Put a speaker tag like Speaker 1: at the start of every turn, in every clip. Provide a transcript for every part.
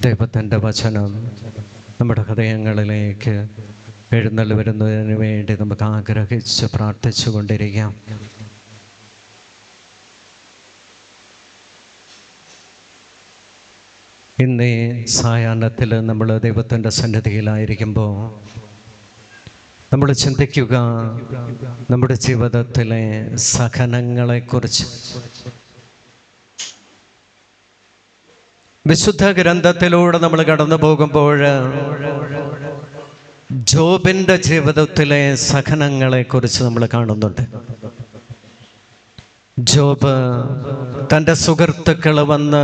Speaker 1: ദൈവത്തിൻ്റെ വചനം നമ്മുടെ ഹൃദയങ്ങളിലേക്ക് എഴുന്നള്ളി വരുന്നതിന് വേണ്ടി നമുക്ക് ആഗ്രഹിച്ച് പ്രാർത്ഥിച്ചു കൊണ്ടിരിക്കാം. ഇന്ന് ഈ സായാഹ്നത്തിൽ നമ്മൾ ദൈവത്തിൻ്റെ സന്നിധിയിലായിരിക്കുമ്പോൾ നമ്മൾ ചിന്തിക്കുക നമ്മുടെ ജീവിതത്തിലെ സഹനങ്ങളെക്കുറിച്ച്. വിശുദ്ധ ഗ്രന്ഥത്തിലൂടെ നമ്മൾ കടന്നു പോകുമ്പോൾ ജോബിൻ്റെ ജീവിതത്തിലെ സഹനങ്ങളെക്കുറിച്ച് നമ്മൾ കാണുന്നുണ്ട്. ജോബ് തൻ്റെ സുഹൃത്തുക്കൾ വന്ന്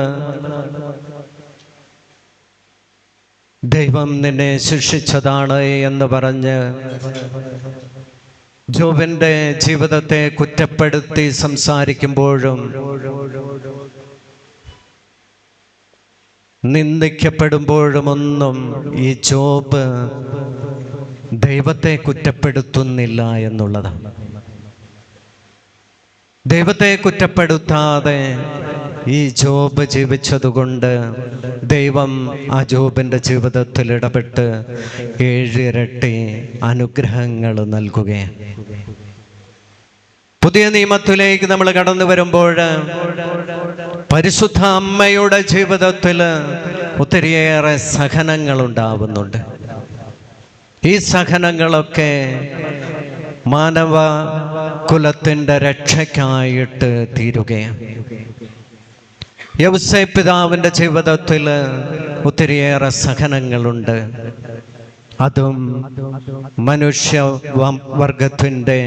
Speaker 1: ദൈവം നിന്നെ ശിക്ഷിച്ചതാണ് എന്ന് പറഞ്ഞ് ജോബിൻ്റെ ജീവിതത്തെ കുറ്റപ്പെടുത്തി സംസാരിക്കുമ്പോഴും നിന്ദിക്കപ്പെടുമ്പോഴുമൊന്നും ഈ ജോബ് ദൈവത്തെ കുറ്റപ്പെടുത്തുന്നില്ല എന്നുള്ളതാണ്. ദൈവത്തെ കുറ്റപ്പെടുത്താതെ ഈ ജോബ് ജീവിച്ചതുകൊണ്ട് ദൈവം ആ ജോബിൻ്റെ ജീവിതത്തിൽ ഇടപെട്ട് 7 ഇരട്ടി അനുഗ്രഹങ്ങൾ നൽകുകയാണ്. പുതിയ നിയമത്തിലേക്ക് നമ്മൾ കടന്നു വരുമ്പോൾ പരിശുദ്ധ അമ്മയുടെ ജീവിതത്തിൽ ഒത്തിരിയേറെ സഹനങ്ങൾ ഉണ്ടാവുന്നുണ്ട്. ഈ സഹനങ്ങളൊക്കെ മാനവ കുലത്തിൻ്റെ രക്ഷയ്ക്കായിട്ട് തീരുകയാണ്. യൗസേപ്പ് പിതാവിൻ്റെ ജീവിതത്തിൽ ഒത്തിരിയേറെ സഹനങ്ങളുണ്ട്. അതും മനുഷ്യ വർഗത്തിൻ്റെ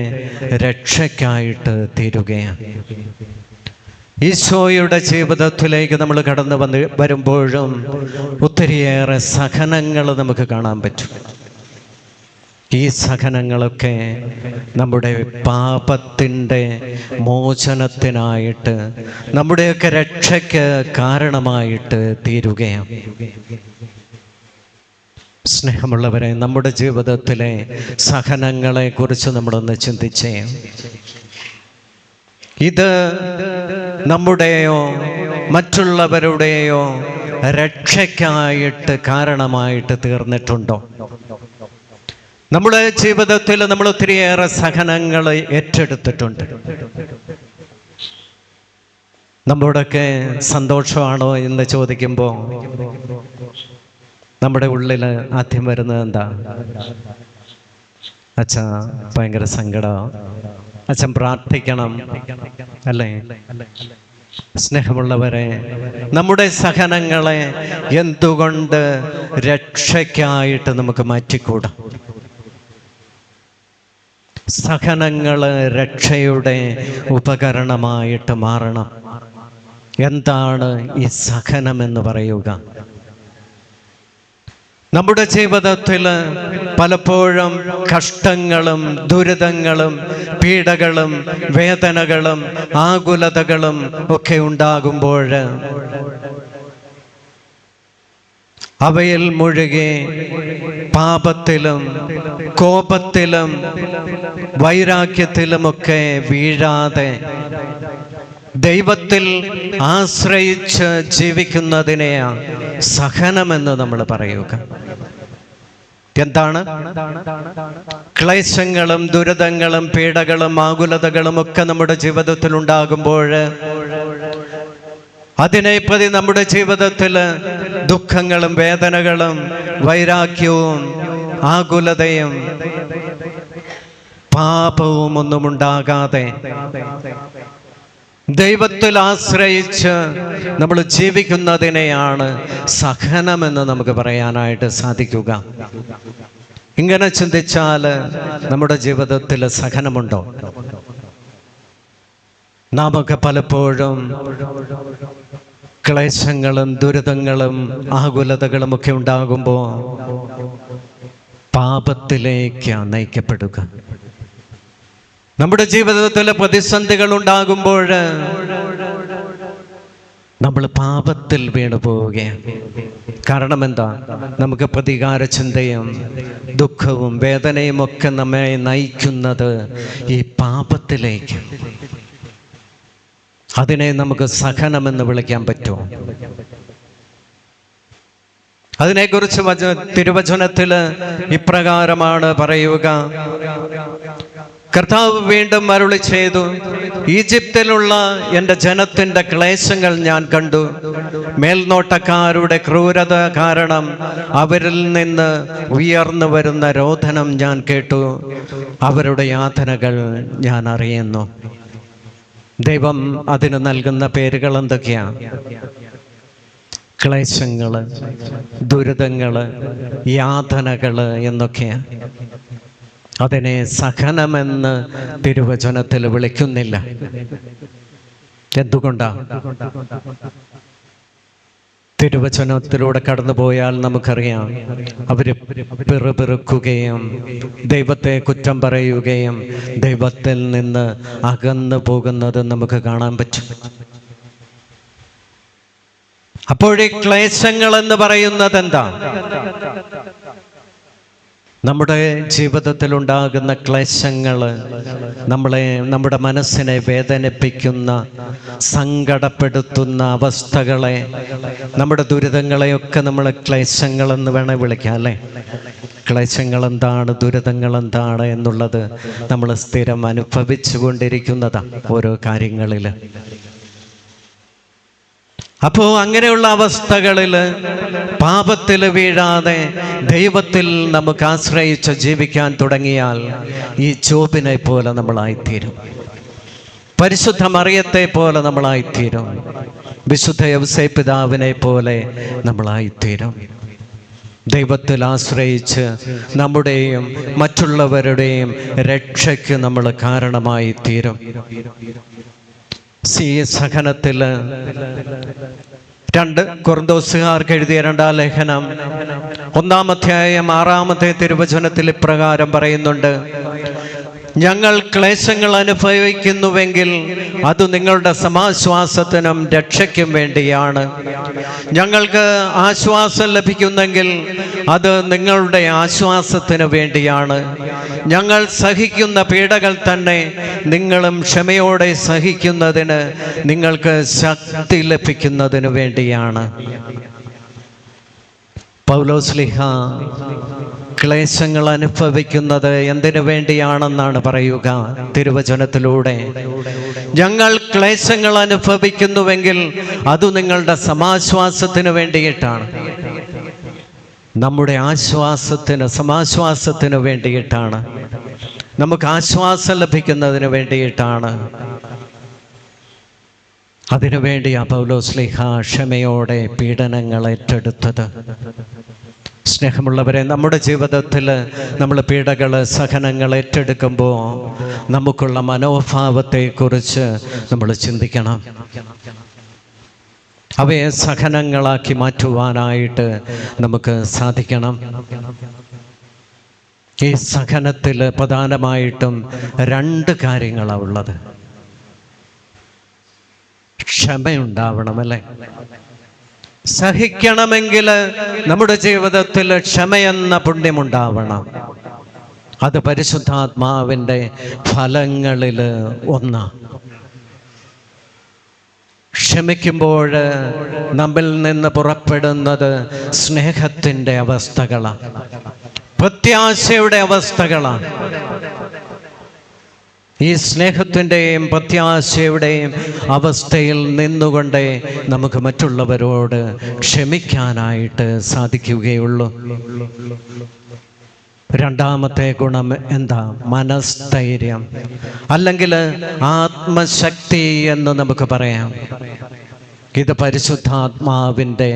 Speaker 1: രക്ഷയ്ക്കായിട്ട് തീരുകയാണ്. ഈശോയുടെ ജീവിതത്തിലേക്ക് നമ്മൾ കടന്നു വരുമ്പോഴും ഒത്തിരിയേറെ സഹനങ്ങൾ നമുക്ക് കാണാൻ പറ്റും. ഈ സഹനങ്ങളൊക്കെ നമ്മുടെ പാപത്തിൻ്റെ മോചനത്തിനായിട്ട്, നമ്മുടെയൊക്കെ രക്ഷയ്ക്ക് കാരണമായിട്ട് തീരുകയാണ്. സ്നേഹമുള്ളവരെ, നമ്മുടെ ജീവിതത്തിലെ സഹനങ്ങളെ കുറിച്ച് നമ്മളൊന്ന് ചിന്തിച്ചേ. ഇത് നമ്മുടെയോ മറ്റുള്ളവരുടെയോ രക്ഷയ്ക്കായിട്ട് കാരണമായിട്ട് തീർന്നിട്ടുണ്ടോ? നമ്മുടെ ജീവിതത്തിൽ നമ്മൾ ഒത്തിരിയേറെ സഹനങ്ങൾ ഏറ്റെടുത്തിട്ടുണ്ട്. നമ്മുടെയൊക്കെ സന്തോഷമാണോ എന്ന് ചോദിക്കുമ്പോൾ നമ്മുടെ ഉള്ളിൽ ആദ്യം വരുന്നത് എന്താ? അച്ഛാ ഭയങ്കര സങ്കടമാണ്, അച്ഛൻ പ്രാർത്ഥിക്കണം, അല്ലേ? സ്നേഹമുള്ളവരെ, നമ്മുടെ സഹനങ്ങളെ എന്തുകൊണ്ട് രക്ഷയ്ക്കായിട്ട് നമുക്ക് മാറ്റിക്കൂടാ? സഹനങ്ങൾ രക്ഷയുടെ ഉപകരണമായിട്ട് മാറണം. എന്താണ് ഈ സഹനമെന്ന് പറയുക? നമ്മുടെ ജീവിതത്തിൽ പലപ്പോഴും കഷ്ടങ്ങളും ദുരിതങ്ങളും പീഡകളും വേദനകളും ആകുലതകളും ഒക്കെ ഉണ്ടാകുമ്പോൾ അവയിൽ മുഴുകി പാപത്തിലും കോപത്തിലും വൈരാഗ്യത്തിലുമൊക്കെ വീഴാതെ ദൈവത്തിൽ ആശ്രയിച്ച് ജീവിക്കുന്നതിനെയാണ് സഹനമെന്ന് നമ്മൾ പറയുക. എന്താണ്? ക്ലേശങ്ങളും ദുരിതങ്ങളും പീഡകളും ആകുലതകളും ഒക്കെ നമ്മുടെ ജീവിതത്തിൽ ഉണ്ടാകുമ്പോൾ അതിനെപ്പറ്റി നമ്മുടെ ജീവിതത്തിൽ ദുഃഖങ്ങളും വേദനകളും വൈരാഗ്യവും ആകുലതയും പാപവും ഒന്നും ഉണ്ടാകാതെ ദൈവത്തിൽ ആശ്രയിച്ച് നമ്മൾ ജീവിക്കുന്നതിനെയാണ് സഹനമെന്ന് നമുക്ക് പറയാനായിട്ട് സാധിക്കുക. ഇങ്ങനെ ചിന്തിച്ചാൽ നമ്മുടെ ജീവിതത്തിൽ സഹനമുണ്ടോ? നാമൊക്കെ പലപ്പോഴും ക്ലേശങ്ങളും ദുരിതങ്ങളും ആകുലതകളും ഒക്കെ ഉണ്ടാകുമ്പോൾ പാപത്തിലേക്കാണ് നയിക്കപ്പെടുക. നമ്മുടെ ജീവിതത്തിലെ പ്രതിസന്ധികൾ ഉണ്ടാകുമ്പോൾ നമ്മൾ പാപത്തിൽ വീണു പോവുകയാണ്. കാരണം എന്താ? നമുക്ക് പ്രതികാര ചിന്തയും ദുഃഖവും വേദനയും ഒക്കെ നമ്മെ നയിക്കുന്നത് ഈ പാപത്തിലേക്ക്. അതിനെ നമുക്ക് സഹനമെന്ന് വിളിക്കാൻ പറ്റുമോ? അതിനെക്കുറിച്ച് തിരുവചനത്തിൽ ഇപ്രകാരമാണ് പറയുക. കർത്താവ് വീണ്ടും അരുളി ചെയ്തു, ഈജിപ്തിലുള്ള എൻ്റെ ജനത്തിൻ്റെ ക്ലേശങ്ങൾ ഞാൻ കണ്ടു. മേൽനോട്ടക്കാരുടെ ക്രൂരത കാരണം അവരിൽ നിന്ന് ഉയർന്നു വരുന്ന രോദനം ഞാൻ കേട്ടു. അവരുടെ യാതനകൾ ഞാൻ അറിയുന്നു. ദൈവം അതിന് നൽകുന്ന പേരുകൾ എന്തൊക്കെയാണ്? ക്ലേശങ്ങള്, ദുരിതങ്ങള്, യാതനകള് എന്നൊക്കെയാണ്. അതിനെ സഹനമെന്ന് തിരുവചനത്തിൽ വിളിക്കുന്നില്ല. എന്തുകൊണ്ടാ? തിരുവചനത്തിലൂടെ കടന്നുപോയാൽ നമുക്കറിയാം, അവര് പിറുപിറുക്കുകയും ദൈവത്തെ കുറ്റം പറയുകയും ദൈവത്തിൽ നിന്ന് അകന്നു പോകുന്നത് നമുക്ക് കാണാൻ പറ്റും. അപ്പോഴീ ക്ലേശങ്ങൾ എന്ന് പറയുന്നത് എന്താ? നമ്മുടെ ജീവിതത്തിൽ ഉണ്ടാകുന്ന ക്ലേശങ്ങൾ നമ്മുടെ മനസ്സിനെ വേദനിപ്പിക്കുന്ന, സങ്കടപ്പെടുത്തുന്ന അവസ്ഥകളെ, നമ്മുടെ ദുരിതങ്ങളെയൊക്കെ നമ്മൾ ക്ലേശങ്ങളെന്ന് വേണേൽ വിളിക്കാം, അല്ലേ? ക്ലേശങ്ങൾ എന്താണ്, ദുരിതങ്ങൾ എന്താണ് എന്നുള്ളത് നമ്മൾ സ്ഥിരം അനുഭവിച്ചു കൊണ്ടിരിക്കുന്നതാണ് ഓരോ കാര്യങ്ങളിൽ. അപ്പോൾ അങ്ങനെയുള്ള അവസ്ഥകളിൽ പാപത്തിൽ വീഴാതെ ദൈവത്തിൽ നമുക്ക് ആശ്രയിച്ച് ജീവിക്കാൻ തുടങ്ങിയാൽ ഈ ജോബിനെ പോലെ നമ്മളായിത്തീരും. പരിശുദ്ധ മറിയത്തെ പോലെ നമ്മളായിത്തീരും. വിശുദ്ധ യൗസേ പിതാവിനെ പോലെ നമ്മളായിത്തീരും. ദൈവത്തിൽ ആശ്രയിച്ച് നമ്മുടെയും മറ്റുള്ളവരുടെയും രക്ഷയ്ക്ക് നമ്മൾ കാരണമായി തീരും. ഈ സഹനത്തിൽ 2 കൊറിന്തോസുകാർക്ക് എഴുതിയ 2-ാം ലേഖനം 1-ാം അധ്യായം 6-ാമത്തെ തിരുവചനത്തിൽ ഇപ്രകാരം പറയുന്നുണ്ട്: ഞങ്ങൾ ക്ലേശങ്ങൾ അനുഭവിക്കുന്നുവെങ്കിൽ അത് നിങ്ങളുടെ സമാശ്വാസത്തിനും രക്ഷയ്ക്കും വേണ്ടിയാണ്. ഞങ്ങൾക്ക് ആശ്വാസം ലഭിക്കുന്നെങ്കിൽ അത് നിങ്ങളുടെ ആശ്വാസത്തിന് വേണ്ടിയാണ്. ഞങ്ങൾ സഹിക്കുന്ന പീഡകൾ തന്നെ നിങ്ങളും ക്ഷമയോടെ സഹിക്കുന്നതിന് നിങ്ങൾക്ക് ശക്തി ലഭിക്കുന്നതിന് വേണ്ടിയാണ്. പൗലോസ്ലീഹ ക്ലേശങ്ങൾ അനുഭവിക്കുന്നത് എന്തിനു വേണ്ടിയാണെന്നാണ് പറയുക തിരുവചനത്തിലൂടെ. ഞങ്ങൾ ക്ലേശങ്ങൾ അനുഭവിക്കുന്നുവെങ്കിൽ അത് നിങ്ങളുടെ സമാശ്വാസത്തിന് വേണ്ടിയിട്ടാണ്. നമ്മുടെ ആശ്വാസത്തിന്, സമാശ്വാസത്തിന് വേണ്ടിയിട്ടാണ്. നമുക്ക് ആശ്വാസം ലഭിക്കുന്നതിന് വേണ്ടിയിട്ടാണ്. അതിനുവേണ്ടിയാ പൗലോസ്ലീഹ ക്ഷമയോടെ പീഡനങ്ങൾ ഏറ്റെടുത്തത്. സ്നേഹമുള്ളവരെ, നമ്മുടെ ജീവിതത്തിൽ നമ്മൾ പീഡകൾ, സഹനങ്ങൾ ഏറ്റെടുക്കുമ്പോൾ നമുക്കുള്ള മനോഭാവത്തെക്കുറിച്ച് നമ്മൾ ചിന്തിക്കണം. അവയെ സഹനങ്ങളാക്കി മാറ്റുവാനായിട്ട് നമുക്ക് സാധിക്കണം. ഈ സഹനത്തിൽ പ്രധാനമായിട്ടും 2 കാര്യങ്ങളാണ് ഉള്ളത്. ക്ഷമയുണ്ടാവണം, അല്ലേ? സഹിക്കണമെങ്കിൽ നമ്മുടെ ജീവിതത്തിൽ ക്ഷമയെന്ന പുണ്യമുണ്ടാവണം. അത് പരിശുദ്ധാത്മാവിൻ്റെ ഫലങ്ങളിൽ ഒന്നാണ്. ക്ഷമിക്കുമ്പോൾ നമ്മിൽ നിന്ന് പുറപ്പെടുന്നത് സ്നേഹത്തിൻ്റെ അവസ്ഥകളാണ്, പ്രത്യാശയുടെ അവസ്ഥകളാണ്. ഈ സ്നേഹത്തിൻ്റെയും പ്രത്യാശയുടെയും അവസ്ഥയിൽ നിന്നുകൊണ്ടേ നമുക്ക് മറ്റുള്ളവരോട് ക്ഷമിക്കാനായിട്ട് സാധിക്കുകയുള്ളൂ. 2-ാമത്തെ ഗുണം എന്താ? മനസ്ഥൈര്യം, അല്ലെങ്കിൽ ആത്മശക്തി എന്ന് നമുക്ക് പറയാം. ഇത് പരിശുദ്ധാത്മാവിൻ്റെ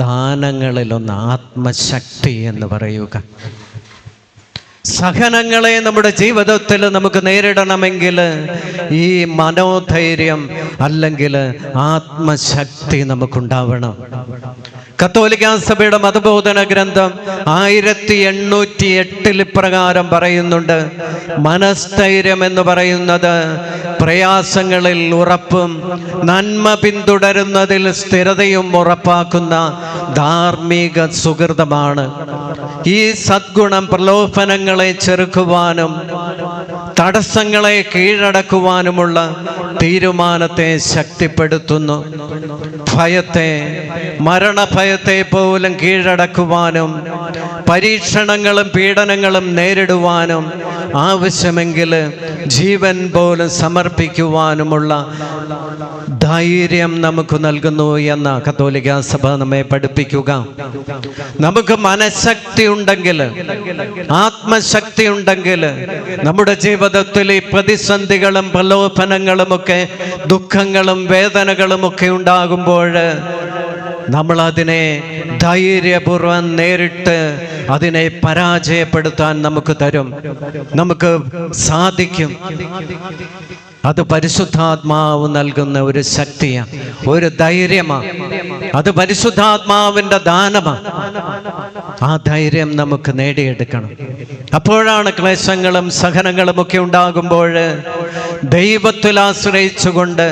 Speaker 1: ദാനങ്ങളിലൊന്ന്, ആത്മശക്തി എന്ന് പറയുക. സഹനങ്ങളെ നമ്മുടെ ജീവിതത്തിൽ നമുക്ക് നേരിടണമെങ്കിൽ ഈ മനോധൈര്യം അല്ലെങ്കിൽ ആത്മശക്തി നമുക്കുണ്ടാവണം. കത്തോലിക്കാ സഭയുടെ മതബോധന ഗ്രന്ഥം 1808 ഇപ്രകാരം പറയുന്നുണ്ട്: മനസ്ഥൈര്യം എന്ന് പറയുന്നത് പ്രയാസങ്ങളിൽ ഉറപ്പും നന്മ പിന്തുടരുന്നതിൽ സ്ഥിരതയും ഉറപ്പാക്കുന്ന ധാർമ്മിക സുഹൃതമാണ്. ഈ സദ്ഗുണം പ്രലോഭനങ്ങളെ ചെറുക്കുവാനും തടസ്സങ്ങളെ കീഴടക്കുവാനുമുള്ള തീരുമാനത്തെ ശക്തിപ്പെടുത്തുന്നു. ഭയത്തെ, മരണഭയത്തെ പോലും കീഴടക്കുവാനും പരീക്ഷണങ്ങളും പീഡനങ്ങളും നേരിടുവാനും ആവശ്യമെങ്കിൽ ജീവൻ പോലും സമർപ്പിക്കുവാനുമുള്ള ധൈര്യം നമുക്ക് നൽകുന്നു എന്ന കത്തോലിക്ക സഭ നമ്മെ പഠിപ്പിക്കുക. നമുക്ക് മനഃശക്തി ഉണ്ടെങ്കിൽ, ആത്മശക്തി ഉണ്ടെങ്കിൽ, നമ്മുടെ ജീവിതത്തിൽ ഈ പ്രതിസന്ധികളും പ്രലോഭനങ്ങളുമൊക്കെ ദുഃഖങ്ങളും വേദനകളുമൊക്കെ ഉണ്ടാകുമ്പോൾ നമ്മളതിനെ ധൈര്യപൂർവ്വം നേരിട്ട് അതിനെ പരാജയപ്പെടുത്താൻ നമുക്ക് സാധിക്കും. അത് പരിശുദ്ധാത്മാവ് നൽകുന്ന ഒരു ശക്തിയാണ്, ഒരു ധൈര്യമാണ്. അത് പരിശുദ്ധാത്മാവിൻ്റെ ദാനമാണ്. ആ ധൈര്യം നമുക്ക് നേടിയെടുക്കണം. അപ്പോഴാണ് ക്ലേശങ്ങളും സഹനങ്ങളും ഒക്കെ ഉണ്ടാകുമ്പോൾ ദൈവത്തിൽ ആശ്രയിച്ചുകൊണ്ട്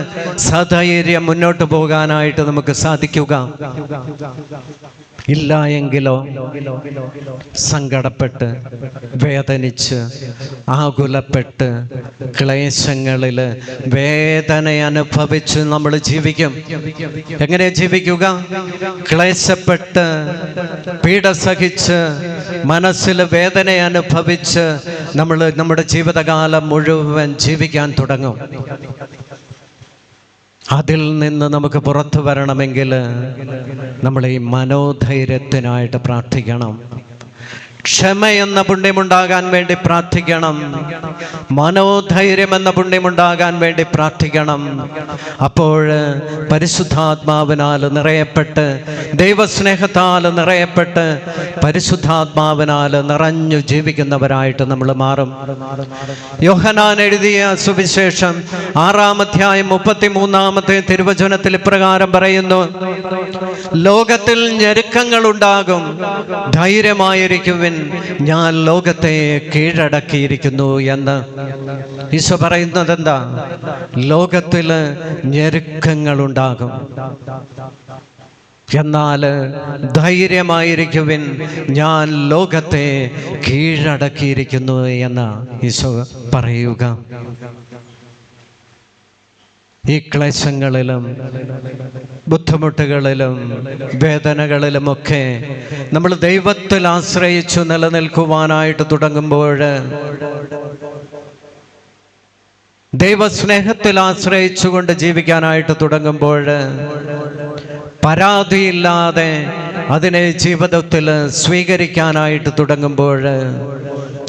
Speaker 1: സധൈര്യം മുന്നോട്ട് പോകാനായിട്ട് നമുക്ക് സാധിക്കുക. ഇല്ല എങ്കിലോ സങ്കടപ്പെട്ട്, വേദനിച്ച്, ആകുലപ്പെട്ട്, ക്ലേശങ്ങളിൽ വേദന അനുഭവിച്ച് നമ്മൾ ജീവിക്കും. എങ്ങനെ ജീവിക്കുക? ക്ലേശപ്പെട്ട്, പീഡ സഹിച്ച്, മനസ്സിൽ വേദന അനുഭവിച്ച് നമ്മൾ നമ്മുടെ ജീവിതകാലം മുഴുവൻ ജീവിക്കാൻ തുടങ്ങും. അതിൽ നിന്ന് നമുക്ക് പുറത്തു വരണമെങ്കിൽ നമ്മൾ ഈ മനോധൈര്യത്തിനായിട്ട് പ്രാർത്ഥിക്കണം. ക്ഷമ എന്ന പുണ്യമുണ്ടാകാൻ വേണ്ടി പ്രാർത്ഥിക്കണം. മനോധൈര്യം എന്ന പുണ്യമുണ്ടാകാൻ വേണ്ടി പ്രാർത്ഥിക്കണം. അപ്പോൾ പരിശുദ്ധാത്മാവിനാൽ നിറയപ്പെട്ട്, ദൈവസ്നേഹത്താൽ നിറയപ്പെട്ട്, പരിശുദ്ധാത്മാവിനാൽ നിറഞ്ഞു ജീവിക്കുന്നവരായിട്ട് നമ്മൾ മാറും. യോഹന്നാൻ എഴുതിയ സുവിശേഷം 6-ാം അധ്യായം 33-ാമത്തെ തിരുവചനത്തിൽ ഇപ്രകാരം പറയുന്നു: ലോകത്തിൽ ഞെരുക്കങ്ങൾ ഉണ്ടാകും, ധൈര്യമായിരിക്കുവിൻ, ഞാൻ ലോകത്തെ കീഴടക്കിയിരിക്കുന്നു എന്ന് ഈശോ പറയുന്നത് എന്താ? ലോകത്തില് ഞെരുക്കങ്ങൾ ഉണ്ടാകും, എന്നാൽ ധൈര്യമായിരിക്കുവിൻ, ഞാൻ ലോകത്തെ കീഴടക്കിയിരിക്കുന്നു എന്ന് ഈശോ പറയുക. ഈ ക്ലേശങ്ങളിലും ബുദ്ധിമുട്ടുകളിലും വേദനകളിലുമൊക്കെ നമ്മൾ ദൈവത്തിൽ ആശ്രയിച്ചു നിലനിൽക്കുവാനായിട്ട് തുടങ്ങുമ്പോൾ, ദൈവസ്നേഹത്തിൽ ആശ്രയിച്ചുകൊണ്ട് ജീവിക്കാനായിട്ട് തുടങ്ങുമ്പോൾ, പരാതിയില്ലാതെ അതിനെ ജീവിതത്തിൽ സ്വീകരിക്കാനായിട്ട് തുടങ്ങുമ്പോൾ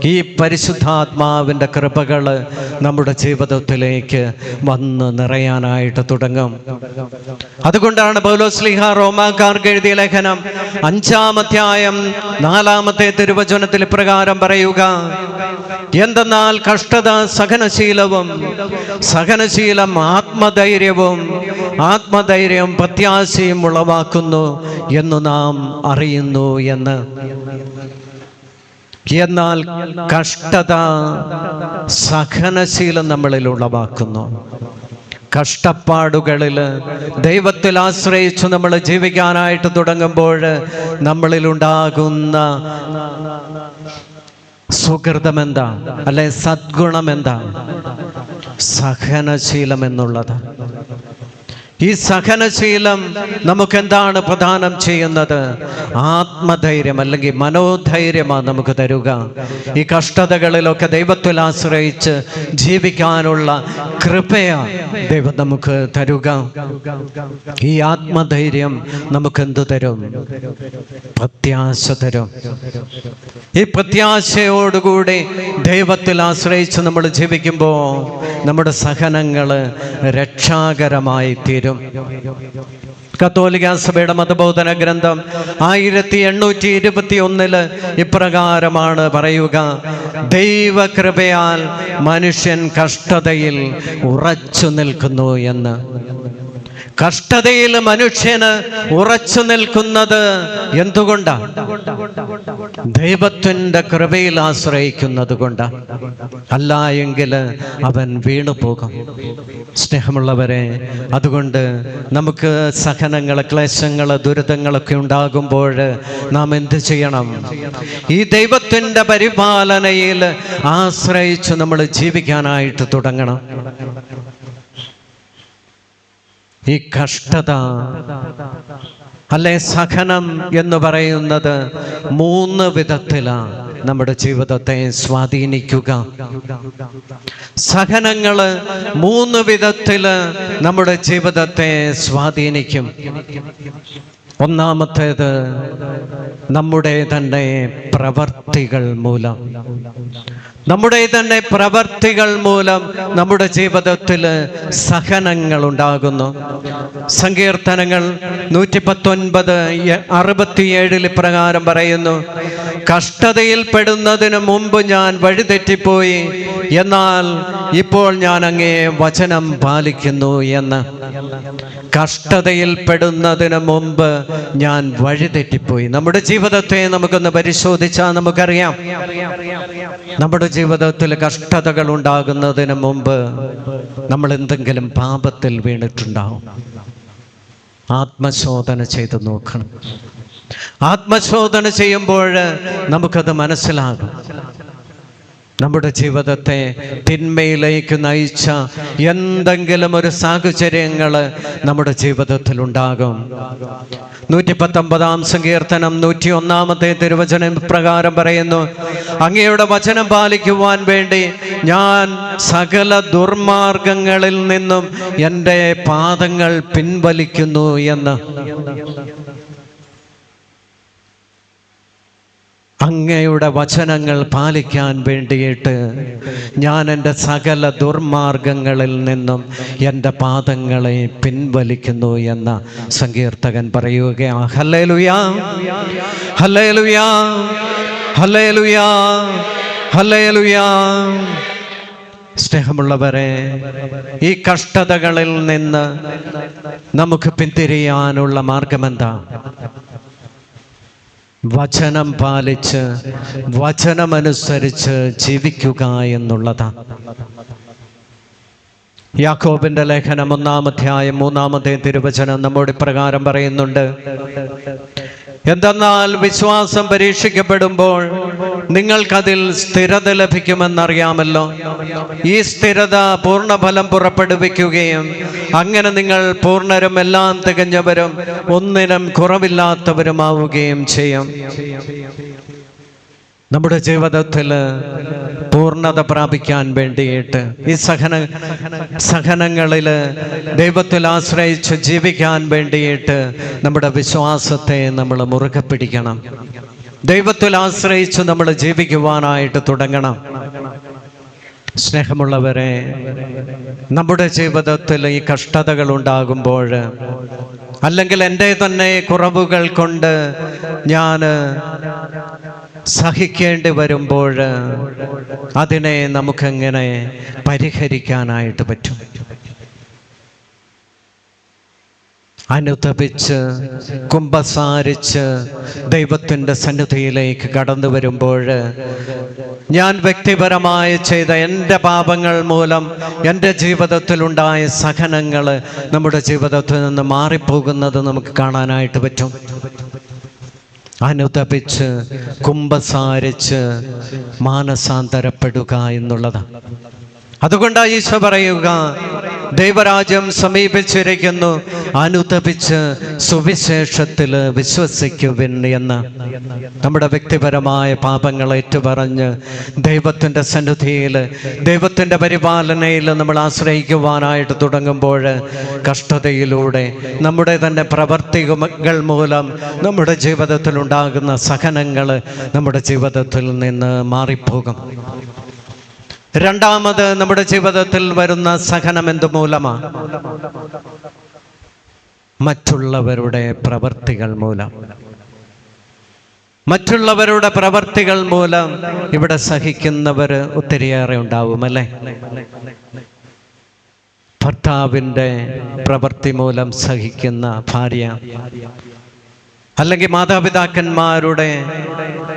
Speaker 1: ഈ പരിശുദ്ധാത്മാവിൻ്റെ കൃപകൾ നമ്മുടെ ജീവിതത്തിലേക്ക് വന്ന് നിറയാനായിട്ട് തുടങ്ങും. അതുകൊണ്ടാണ് പൗലോസ്ലീഹ റോമാക്കാർക്ക് എഴുതിയ ലേഖനം 5-ാം അധ്യായം 4-ാമത്തെ തിരുവചനത്തിൽ ഇപ്രകാരം പറയുക: എന്തെന്നാൽ കഷ്ടത സഹനശീലവും, സഹനശീലം ആത്മധൈര്യവും, ആത്മധൈര്യം പ്രത്യാശയും ഉളവാക്കുന്നു എന്ന് നാം അറിയുന്നു എന്ന്. എന്നാൽ കഷ്ടത സഹനശീലം നമ്മളിൽ ഉളവാക്കുന്നു. കഷ്ടപ്പാടുകളിൽ ദൈവത്തിൽ ആശ്രയിച്ചു നമ്മൾ ജീവിക്കാനായിട്ട് തുടങ്ങുമ്പോൾ നമ്മളിലുണ്ടാകുന്ന സുഹൃതം എന്താ, അല്ലെ സദ്ഗുണം എന്താ? സഹനശീലം എന്നുള്ളത്. ഈ സഹനശീലം നമുക്കെന്താണ് പ്രദാനം ചെയ്യുന്നത്? ആത്മധൈര്യം അല്ലെങ്കിൽ മനോധൈര്യമാണ് നമുക്ക് തരുക. ഈ കഷ്ടതകളിലൊക്കെ ദൈവത്തിൽ ആശ്രയിച്ച് ജീവിക്കാനുള്ള കൃപയാണ് ദൈവം നമുക്ക് തരുക. ഈ ആത്മധൈര്യം നമുക്കെന്ത് തരും? പ്രത്യാശ തരും. ഈ പ്രത്യാശയോടുകൂടി ദൈവത്തിൽ ആശ്രയിച്ച് നമ്മൾ ജീവിക്കുമ്പോൾ നമ്മുടെ സഹനങ്ങൾ രക്ഷാകരമായി തീരും. കത്തോലിക്ക സഭയുടെ മതബോധന ഗ്രന്ഥം 1821 ഇപ്രകാരമാണ് പറയുക: ദൈവകൃപയാൽ മനുഷ്യൻ കഷ്ടതയിൽ ഉറച്ചു നിൽക്കുന്നു എന്ന്. കഷ്ടതയിൽ മനുഷ്യന് ഉറച്ചു നിൽക്കുന്നത് എന്തുകൊണ്ടാണ്? ദൈവത്തിൻ്റെ കൃപയിൽ ആശ്രയിക്കുന്നത് കൊണ്ടാണ്. അല്ല എങ്കിൽ അവൻ വീണു പോകും. സ്നേഹമുള്ളവരെ, അതുകൊണ്ട് നമുക്ക് സഹനങ്ങൾ, ക്ലേശങ്ങൾ, ദുരിതങ്ങളൊക്കെ ഉണ്ടാകുമ്പോൾ നാം എന്ത് ചെയ്യണം? ഈ ദൈവത്തിൻ്റെ പരിപാലനയിൽ ആശ്രയിച്ച് നമ്മൾ ജീവിക്കാനായിട്ട് തുടങ്ങണം. ഈ കഷ്ടത അല്ലെ സഹനം എന്ന് പറയുന്നത് 3 വിധത്തിലാണ് നമ്മുടെ ജീവിതത്തെ സ്വാധീനിക്കുക. സഹനങ്ങള് 3 വിധത്തില് നമ്മുടെ ജീവിതത്തെ സ്വാധീനിക്കും. ഒന്നാമത്തേത് നമ്മുടെ തന്നെ പ്രവർത്തികൾ മൂലം. നമ്മുടെ തന്നെ പ്രവർത്തികൾ മൂലം നമ്മുടെ ജീവിതത്തിൽ സഹനങ്ങൾ ഉണ്ടാകുന്നു. സങ്കീർത്തനങ്ങൾ 119:67 പ്രകാരം പറയുന്നു, കഷ്ടതയിൽ പെടുന്നതിന് മുമ്പ് ഞാൻ വഴിതെറ്റിപ്പോയി, എന്നാൽ ഇപ്പോൾ ഞാൻ അങ്ങേ വചനം പാലിക്കുന്നു എന്ന്. കഷ്ടതയിൽ പെടുന്നതിന് മുമ്പ് ഞാൻ വഴിതെറ്റിപ്പോയി. നമ്മുടെ ജീവിതത്തെ നമുക്കൊന്ന് പരിശോധിച്ചാൽ നമുക്കറിയാം, നമ്മുടെ ജീവിതത്തിൽ കഷ്ടതകൾ ഉണ്ടാകുന്നതിന് മുമ്പ് നമ്മൾ എന്തെങ്കിലും പാപത്തിൽ വീണിട്ടുണ്ടാവും. ആത്മശോധന ചെയ്ത് നോക്കണം. ആത്മശോധന ചെയ്യുമ്പോൾ നമുക്കത് മനസ്സിലാകും. നമ്മുടെ ജീവിതത്തെ തിന്മയിലേക്ക് നയിച്ച എന്തെങ്കിലും ഒരു സാഹചര്യങ്ങൾ നമ്മുടെ ജീവിതത്തിൽ ഉണ്ടാകും. 119 സങ്കീർത്തനം 101 തിരുവചനം പ്രകാരം പറയുന്നു, അങ്ങയുടെ വചനം പാലിക്കുവാൻ വേണ്ടി ഞാൻ സകല ദുർമാർഗങ്ങളിൽ നിന്നും എൻ്റെ പാദങ്ങൾ പിൻവലിക്കുന്നു എന്ന്. അങ്ങയുടെ വചനങ്ങൾ പാലിക്കാൻ വേണ്ടിയിട്ട് ഞാൻ എൻ്റെ സകല ദുർമാർഗങ്ങളിൽ നിന്നും എൻ്റെ പാദങ്ങളെ പിൻവലിക്കുന്നു എന്ന സങ്കീർത്തകൻ പറയുകയാണ്. ഹല്ലേലൂയാ, ഹല്ലേലൂയാ, ഹല്ലേലൂയാ, ഹല്ലേലൂയാ. സ്നേഹമുള്ളവരെ, ഈ കഷ്ടതകളിൽ നിന്ന് നമുക്ക് പിന്തിരിയാനുള്ള മാർഗമെന്താ? വചനം പാലിച്ച് വചനമനുസരിച്ച് ജീവിക്കുക എന്നുള്ളതാണ്. യാക്കോബിന്റെ ലേഖനം 1-ാം തിരുവചനം നമ്മോട് പ്രകാരം പറയുന്നുണ്ട്, എന്തെന്നാൽ വിശ്വാസം പരീക്ഷിക്കപ്പെടുമ്പോൾ നിങ്ങൾക്കതിൽ സ്ഥിരത ലഭിക്കുമെന്നറിയാമല്ലോ. ഈ സ്ഥിരത പൂർണ്ണഫലം പുറപ്പെടുവിക്കുകയും അങ്ങനെ നിങ്ങൾ പൂർണ്ണരും എല്ലാം തികഞ്ഞവരും ഒന്നിനും കുറവില്ലാത്തവരുമാവുകയും ചെയ്യും. നമ്മുടെ ജീവിതത്തിൽ പൂർണ്ണത പ്രാപിക്കാൻ വേണ്ടിയിട്ട് ഈ സഹനങ്ങളിൽ ദൈവത്തിൽ ആശ്രയിച്ച് ജീവിക്കാൻ വേണ്ടിയിട്ട് നമ്മുടെ വിശ്വാസത്തെ നമ്മൾ മുറുകെ പിടിക്കണം. ദൈവത്തിൽ ആശ്രയിച്ച് നമ്മൾ ജീവിക്കുവാനായിട്ട് തുടങ്ങണം. സ്നേഹമുള്ളവരെ, നമ്മുടെ ജീവിതത്തിൽ ഈ കഷ്ടതകൾ ഉണ്ടാകുമ്പോൾ, അല്ലെങ്കിൽ എൻ്റെ തന്നെ കുറവുകൾ കൊണ്ട് ഞാൻ സഹിക്കേണ്ടി വരുമ്പോൾ അതിനെ നമുക്കെങ്ങനെ പരിഹരിക്കാനായിട്ട് പറ്റും? അനുതപിച്ച് കുമ്പസാരിച്ച് ദൈവത്തിൻ്റെ സന്നിധിയിലേക്ക് കടന്നു വരുമ്പോൾ, ഞാൻ വ്യക്തിപരമായി ചെയ്ത എൻ്റെ പാപങ്ങൾ മൂലം എൻ്റെ ജീവിതത്തിലുണ്ടായ സഹനങ്ങൾ നമ്മുടെ ജീവിതത്തിൽ നിന്ന് മാറിപ്പോകുന്നത് നമുക്ക് കാണാനായിട്ട് പറ്റും. അനുതപിച്ച് കുമ്പസാരിച്ച് മാനസാന്തരപ്പെടുക എന്നുള്ളതാണ്. അതുകൊണ്ടാണ് ഈശോ പറയുക, ദൈവരാജ്യം സമീപിച്ചിരിക്കുന്നു, അനുതപിച്ച് സുവിശേഷത്തിൽ വിശ്വസിക്കുവിൻ എന്ന്. നമ്മുടെ വ്യക്തിപരമായ പാപങ്ങൾ ഏറ്റുപറഞ്ഞ് ദൈവത്തിൻ്റെ സന്നിധിയിൽ, ദൈവത്തിൻ്റെ പരിപാലനയിൽ നമ്മൾ ആശ്രയിക്കുവാനായിട്ട് തുടങ്ങുമ്പോൾ, കഷ്ടതയിലൂടെ നമ്മുടെ തന്നെ പ്രവർത്തികൾ മൂലം നമ്മുടെ ജീവിതത്തിൽ ഉണ്ടാകുന്ന സഹനങ്ങൾ നമ്മുടെ ജീവിതത്തിൽ നിന്ന് മാറിപ്പോകും. രണ്ടാമത്, നമ്മുടെ ജീവിതത്തിൽ വരുന്ന സഹനം എന്തുമൂലമാണ്? മറ്റുള്ളവരുടെ പ്രവർത്തികൾ മൂലം. മറ്റുള്ളവരുടെ പ്രവർത്തികൾ മൂലം ഇവിടെ സഹിക്കുന്നവർ ഒത്തിരിയേറെ ഉണ്ടാവും, അല്ലേ? ഭർത്താവിൻ്റെ പ്രവൃത്തി മൂലം സഹിക്കുന്ന ഭാര്യ, അല്ലെങ്കിൽ മാതാപിതാക്കന്മാരുടെ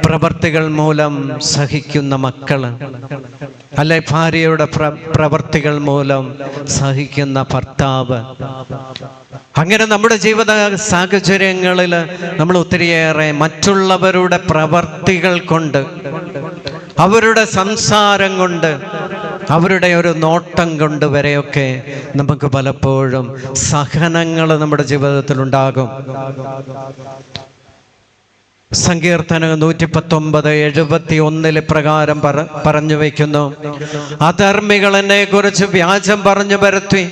Speaker 1: പ്രവർത്തികൾ മൂലം സഹിക്കുന്ന മക്കള്, അല്ലെ ഭാര്യയുടെ പ്രവർത്തികൾ മൂലം സഹിക്കുന്ന ഭർത്താവ്. അങ്ങനെ നമ്മുടെ ജീവിത സാഹചര്യങ്ങളിൽ നമ്മൾ ഒത്തിരിയേറെ മറ്റുള്ളവരുടെ പ്രവർത്തികൾ കൊണ്ട്, അവരുടെ സംസാരം കൊണ്ട്, അവരുടെ ഒരു നോട്ടം കൊണ്ട് വരെയൊക്കെ നമുക്ക് പലപ്പോഴും സഹനങ്ങൾ നമ്മുടെ ജീവിതത്തിൽ ഉണ്ടാകും. സങ്കീർത്തനം 119:71 പ്രകാരം പറഞ്ഞു വയ്ക്കുന്നു, അധർമ്മികൾ എന്നെ കുറിച്ച് വ്യാജം പറഞ്ഞു വരുത്തി,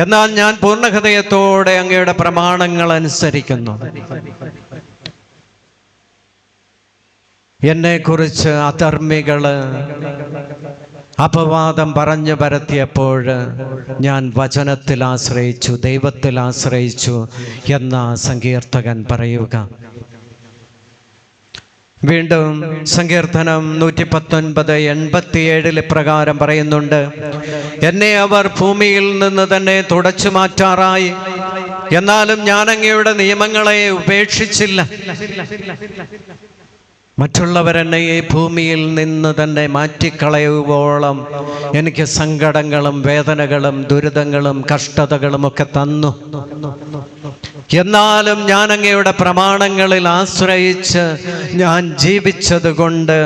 Speaker 1: എന്നാൽ ഞാൻ പൂർണ്ണഹൃദയത്തോടെ അങ്ങയുടെ പ്രമാണങ്ങൾ അനുസരിക്കുന്നു. എന്നെ കുറിച്ച് അധർമ്മികള് അപവാദം പറഞ്ഞു പരത്തിയപ്പോൾ ഞാൻ വചനത്തിൽ ആശ്രയിച്ചു, ദൈവത്തിൽ ആശ്രയിച്ചു എന്ന സങ്കീർത്തകൻ പറയുക. വീണ്ടും സങ്കീർത്തനം 119:87 പ്രകാരം പറയുന്നുണ്ട്, എന്നെ അവർ ഭൂമിയിൽ നിന്ന് തന്നെ തുടച്ചു മാറ്റാറായി, എന്നാലും ഞാൻ അങ്ങയുടെ നിയമങ്ങളെ ഉപേക്ഷിച്ചില്ല. മറ്റുള്ളവരെന്നെ ഈ ഭൂമിയിൽ നിന്ന് തന്നെ മാറ്റിക്കളയുവോളം എനിക്ക് സങ്കടങ്ങളും വേദനകളും ദുരിതങ്ങളും കഷ്ടതകളും ഒക്കെ തന്നു. എന്നാലും ഞാൻ അങ്ങയുടെ പ്രമാണങ്ങളിൽ ആശ്രയിച്ച് ഞാൻ ജീവിച്ചത് കൊണ്ട്,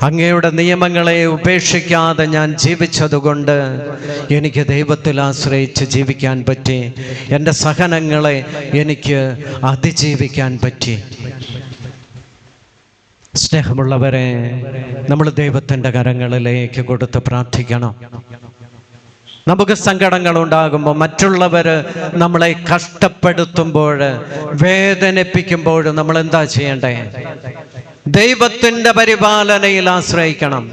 Speaker 1: അങ്ങയുടെ നിയമങ്ങളെ ഉപേക്ഷിക്കാതെ ഞാൻ ജീവിച്ചതുകൊണ്ട് എനിക്ക് ദൈവത്തിൽ ആശ്രയിച്ച് ജീവിക്കാൻ പറ്റി. എൻ്റെ സഹനങ്ങളെ എനിക്ക് അതിജീവിക്കാൻ പറ്റി. സ്നേഹമുള്ളവരെ, നമ്മൾ ദൈവത്തിൻ്റെ കരങ്ങളിലേക്ക് കൊടുത്ത് പ്രാർത്ഥിക്കണം. നമുക്ക് സങ്കടങ്ങൾ ഉണ്ടാകുമ്പോൾ, മറ്റുള്ളവർ നമ്മളെ കഷ്ടപ്പെടുത്തുമ്പോൾ, വേദനിപ്പിക്കുമ്പോൾ നമ്മൾ എന്താ ചെയ്യണ്ടേ? ദൈവത്തിൻ്റെ പരിപാലനയിൽ ആശ്രയിക്കണം,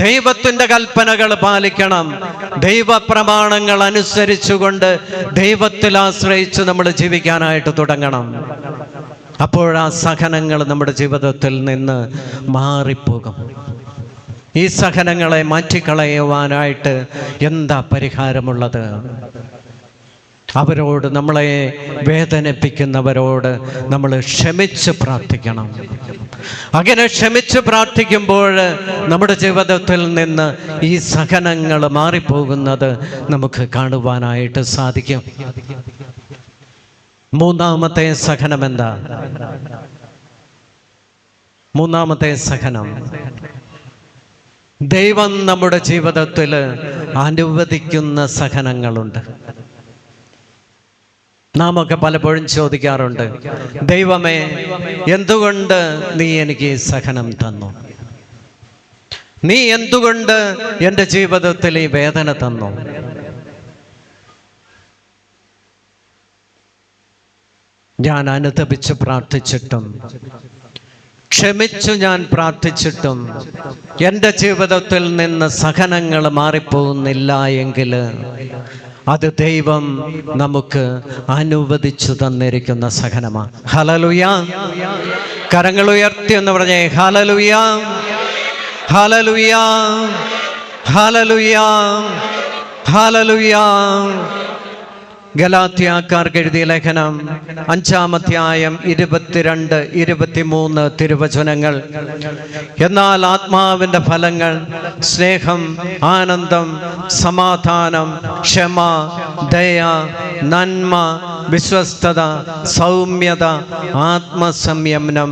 Speaker 1: ദൈവത്തിൻ്റെ കൽപ്പനകൾ പാലിക്കണം, ദൈവപ്രമാണങ്ങൾ അനുസരിച്ചുകൊണ്ട് ദൈവത്തിൽ ആശ്രയിച്ച് നമ്മൾ ജീവിക്കാനായിട്ട് തുടങ്ങണം. അപ്പോഴാ സഹനങ്ങൾ നമ്മുടെ ജീവിതത്തിൽ നിന്ന് മാറിപ്പോകും. ഈ സഹനങ്ങളെ മാറ്റിക്കളയുവാനായിട്ട് എന്താ പരിഹാരമുള്ളത്? അവരോട്, നമ്മളെ വേദനിപ്പിക്കുന്നവരോട് നമ്മൾ ക്ഷമിച്ച് പ്രാർത്ഥിക്കണം. അങ്ങനെ ക്ഷമിച്ച് പ്രാർത്ഥിക്കുമ്പോൾ നമ്മുടെ ജീവിതത്തിൽ നിന്ന് ഈ സഹനങ്ങൾ മാറിപ്പോകുന്നത് നമുക്ക് കാണുവാനായിട്ട് സാധിക്കും. മൂന്നാമത്തെ സഹനം എന്താ? മൂന്നാമത്തെ സഹനം ദൈവം നമ്മുടെ ജീവിതത്തിൽ അനുവദിക്കുന്ന സഹനങ്ങളുണ്ട്. നാം ഒക്കെ പലപ്പോഴും ചോദിക്കാറുണ്ട്, ദൈവമേ, എന്തുകൊണ്ട് നീ എനിക്ക് ഈ സഹനം തന്നു? നീ എന്തുകൊണ്ട് എൻ്റെ ജീവിതത്തിൽ ഈ വേദന തന്നു? ഞാൻ അനുതപിച്ച് പ്രാർത്ഥിച്ചിട്ടും, ക്ഷമിച്ചു ഞാൻ പ്രാർത്ഥിച്ചിട്ടും എൻ്റെ ജീവിതത്തിൽ നിന്ന് സഹനങ്ങൾ മാറിപ്പോകുന്നില്ല എങ്കിൽ അത് ദൈവം നമുക്ക് അനുവദിച്ചു തന്നിരിക്കുന്ന സഹനമാണ്. ഹല്ലേലൂയ! കരങ്ങൾ ഉയർത്തി എന്ന് പറഞ്ഞേ, ഹല്ലേലൂയ, ഹല്ലേലൂയ, ഹല്ലേലൂയ, ഹല്ലേലൂയ. ഗലാത്യക്കാർക്ക് എഴുതിയ ലേഖനം 5-ാം അധ്യായം 22-23 തിരുവചനങ്ങൾ. എന്നാൽ ആത്മാവിൻ്റെ ഫലങ്ങൾ സ്നേഹം, ആനന്ദം, സമാധാനം, ക്ഷമ, ദയ, നന്മ, വിശ്വസ്തത, സൗമ്യത, ആത്മസംയമനം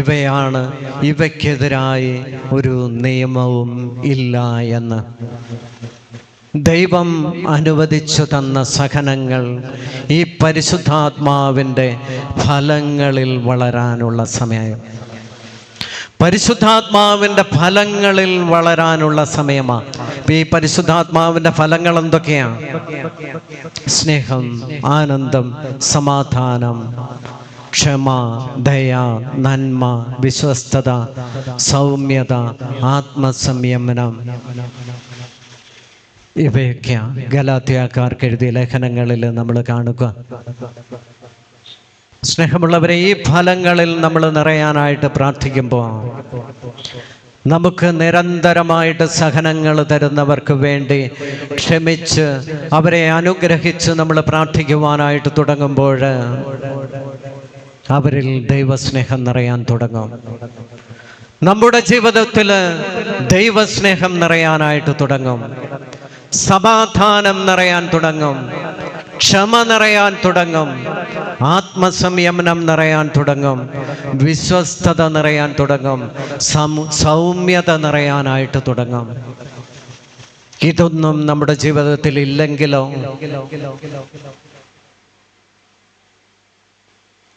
Speaker 1: ഇവയാണ്. ഇവയ്ക്കെതിരായി ഒരു നിയമവും ഇല്ല എന്ന്. ദൈവം അനുവദിച്ചു തന്ന സഹനങ്ങൾ ഈ പരിശുദ്ധാത്മാവിൻ്റെ ഫലങ്ങളിൽ വളരാനുള്ള സമയം, പരിശുദ്ധാത്മാവിൻ്റെ ഫലങ്ങളിൽ വളരാനുള്ള സമയമാണ്. ഈ പരിശുദ്ധാത്മാവിൻ്റെ ഫലങ്ങൾ എന്തൊക്കെയാണ്? സ്നേഹം, ആനന്ദം, സമാധാനം, ക്ഷമ, ദയ, നന്മ, വിശ്വസ്തത, സൗമ്യത, ആത്മസംയമനം. ഇവയൊക്കെയാണ് ഗലാത്യക്കാർക്ക് എഴുതിയ ലേഖനങ്ങളിൽ നമ്മൾ കാണുക. സ്നേഹമുള്ളവരെ, ഈ ഫലങ്ങളിൽ നമ്മൾ നിറയാനായിട്ട് പ്രാർത്ഥിക്കുമ്പോൾ നമുക്ക് നിരന്തരമായിട്ട് സഹനങ്ങൾ തരുന്നവർക്ക് വേണ്ടി ക്ഷമിച്ച് അവരെ അനുഗ്രഹിച്ച് നമ്മൾ പ്രാർത്ഥിക്കുവാനായിട്ട് തുടങ്ങുമ്പോൾ അവരിൽ ദൈവസ്നേഹം നിറയാൻ തുടങ്ങും. നമ്മുടെ ജീവിതത്തിൽ ദൈവസ്നേഹം നിറയാനായിട്ട് തുടങ്ങും, സമാധാനം നിറയാൻ തുടങ്ങും, ക്ഷമ നിറയാൻ തുടങ്ങും, ആത്മസംയമനം നിറയാൻ തുടങ്ങും, വിശ്വസ്തത നിറയാൻ തുടങ്ങും, സൗമ്യത നിറയാനായിട്ട് തുടങ്ങും. ഇതൊന്നും നമ്മുടെ ജീവിതത്തിൽ ഇല്ലെങ്കിലോ,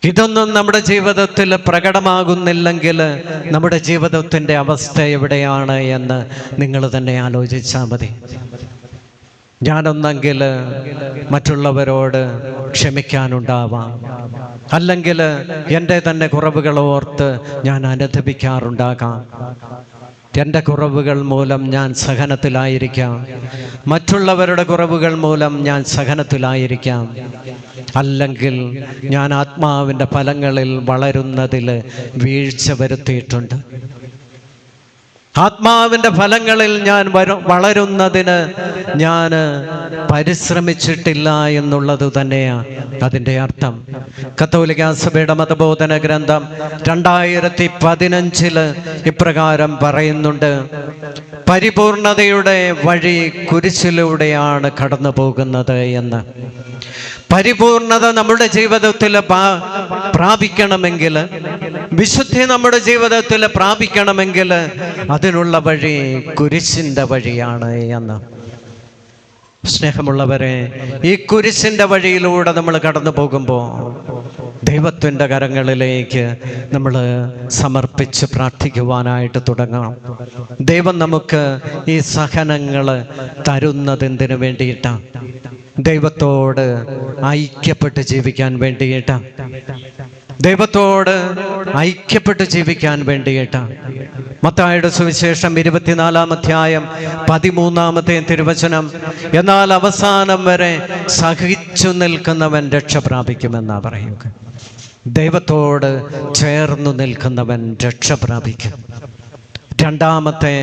Speaker 1: ഇതൊന്നും നമ്മുടെ ജീവിതത്തിൽ പ്രകടമാകുന്നില്ലെങ്കിൽ നമ്മുടെ ജീവിതത്തിൻ്റെ അവസ്ഥ എവിടെയാണ് എന്ന് നിങ്ങൾ തന്നെ ആലോചിച്ചാൽ മതി. ഞാനൊന്നെങ്കിൽ മറ്റുള്ളവരോട് ക്ഷമിക്കാനുണ്ടാവാം, അല്ലെങ്കിൽ എൻ്റെ തന്നെ കുറവുകൾ ഓർത്ത് ഞാൻ അനുതപിക്കാറുണ്ടാകാം. എൻ്റെ കുറവുകൾ മൂലം ഞാൻ സഹനത്തിലായിരിക്കാം, മറ്റുള്ളവരുടെ കുറവുകൾ മൂലം ഞാൻ സഹനത്തിലായിരിക്കാം. അല്ലെങ്കിൽ ഞാൻ ആത്മാവിൻ്റെ ഫലങ്ങളിൽ വളരുന്നതിൽ വീഴ്ച വരുത്തിയിട്ടുണ്ട്. ആത്മാവിൻ്റെ ഫലങ്ങളിൽ ഞാൻ വളരുന്നതിന് ഞാൻ പരിശ്രമിച്ചിട്ടില്ല എന്നുള്ളത് തന്നെയാണ് അതിൻ്റെ അർത്ഥം. കത്തോലിക്കാ സഭയുടെ മതബോധന ഗ്രന്ഥം 2015 ഇപ്രകാരം പറയുന്നുണ്ട്: പരിപൂർണതയുടെ വഴി കുരിശിലൂടെയാണ് കടന്നു പോകുന്നത് എന്ന്. പരിപൂർണത നമ്മുടെ ജീവിതത്തിൽ പ്രാപിക്കണമെങ്കിൽ, വിശുദ്ധി നമ്മുടെ ജീവിതത്തിൽ പ്രാപിക്കണമെങ്കിൽ അതിനുള്ള വഴി കുരിശിൻ്റെ വഴിയാണ് എന്ന്. സ്നേഹമുള്ളവരെ, ഈ കുരിശിൻ്റെ വഴിയിലൂടെ നമ്മൾ കടന്നു പോകുമ്പോൾ ദൈവത്തിൻ്റെ കരങ്ങളിലേക്ക് നമ്മൾ സമർപ്പിച്ച് പ്രാർത്ഥിക്കുവാനായിട്ട് തുടങ്ങണം. ദൈവം നമുക്ക് ഈ സഹനങ്ങൾ തരുന്നതെന്തിനു വേണ്ടിയിട്ടാണ്? ദൈവത്തോട് ഐക്യപ്പെട്ട് ജീവിക്കാൻ വേണ്ടിയിട്ടാണ്. ദൈവത്തോട് ഐക്യപ്പെട്ട് ജീവിക്കാൻ വേണ്ടിയിട്ടാണ്. മത്തായിയുടെ സുവിശേഷം 24-ാം അധ്യായം 13-ാമത്തെ തിരുവചനം: എന്നാൽ അവസാനം വരെ സഹിച്ചു നിൽക്കുന്നവൻ രക്ഷ പ്രാപിക്കുമെന്നാ പറയുക. ദൈവത്തോട് ചേർന്നു നിൽക്കുന്നവൻ രക്ഷ പ്രാപിക്കും. രണ്ടാമത്തെ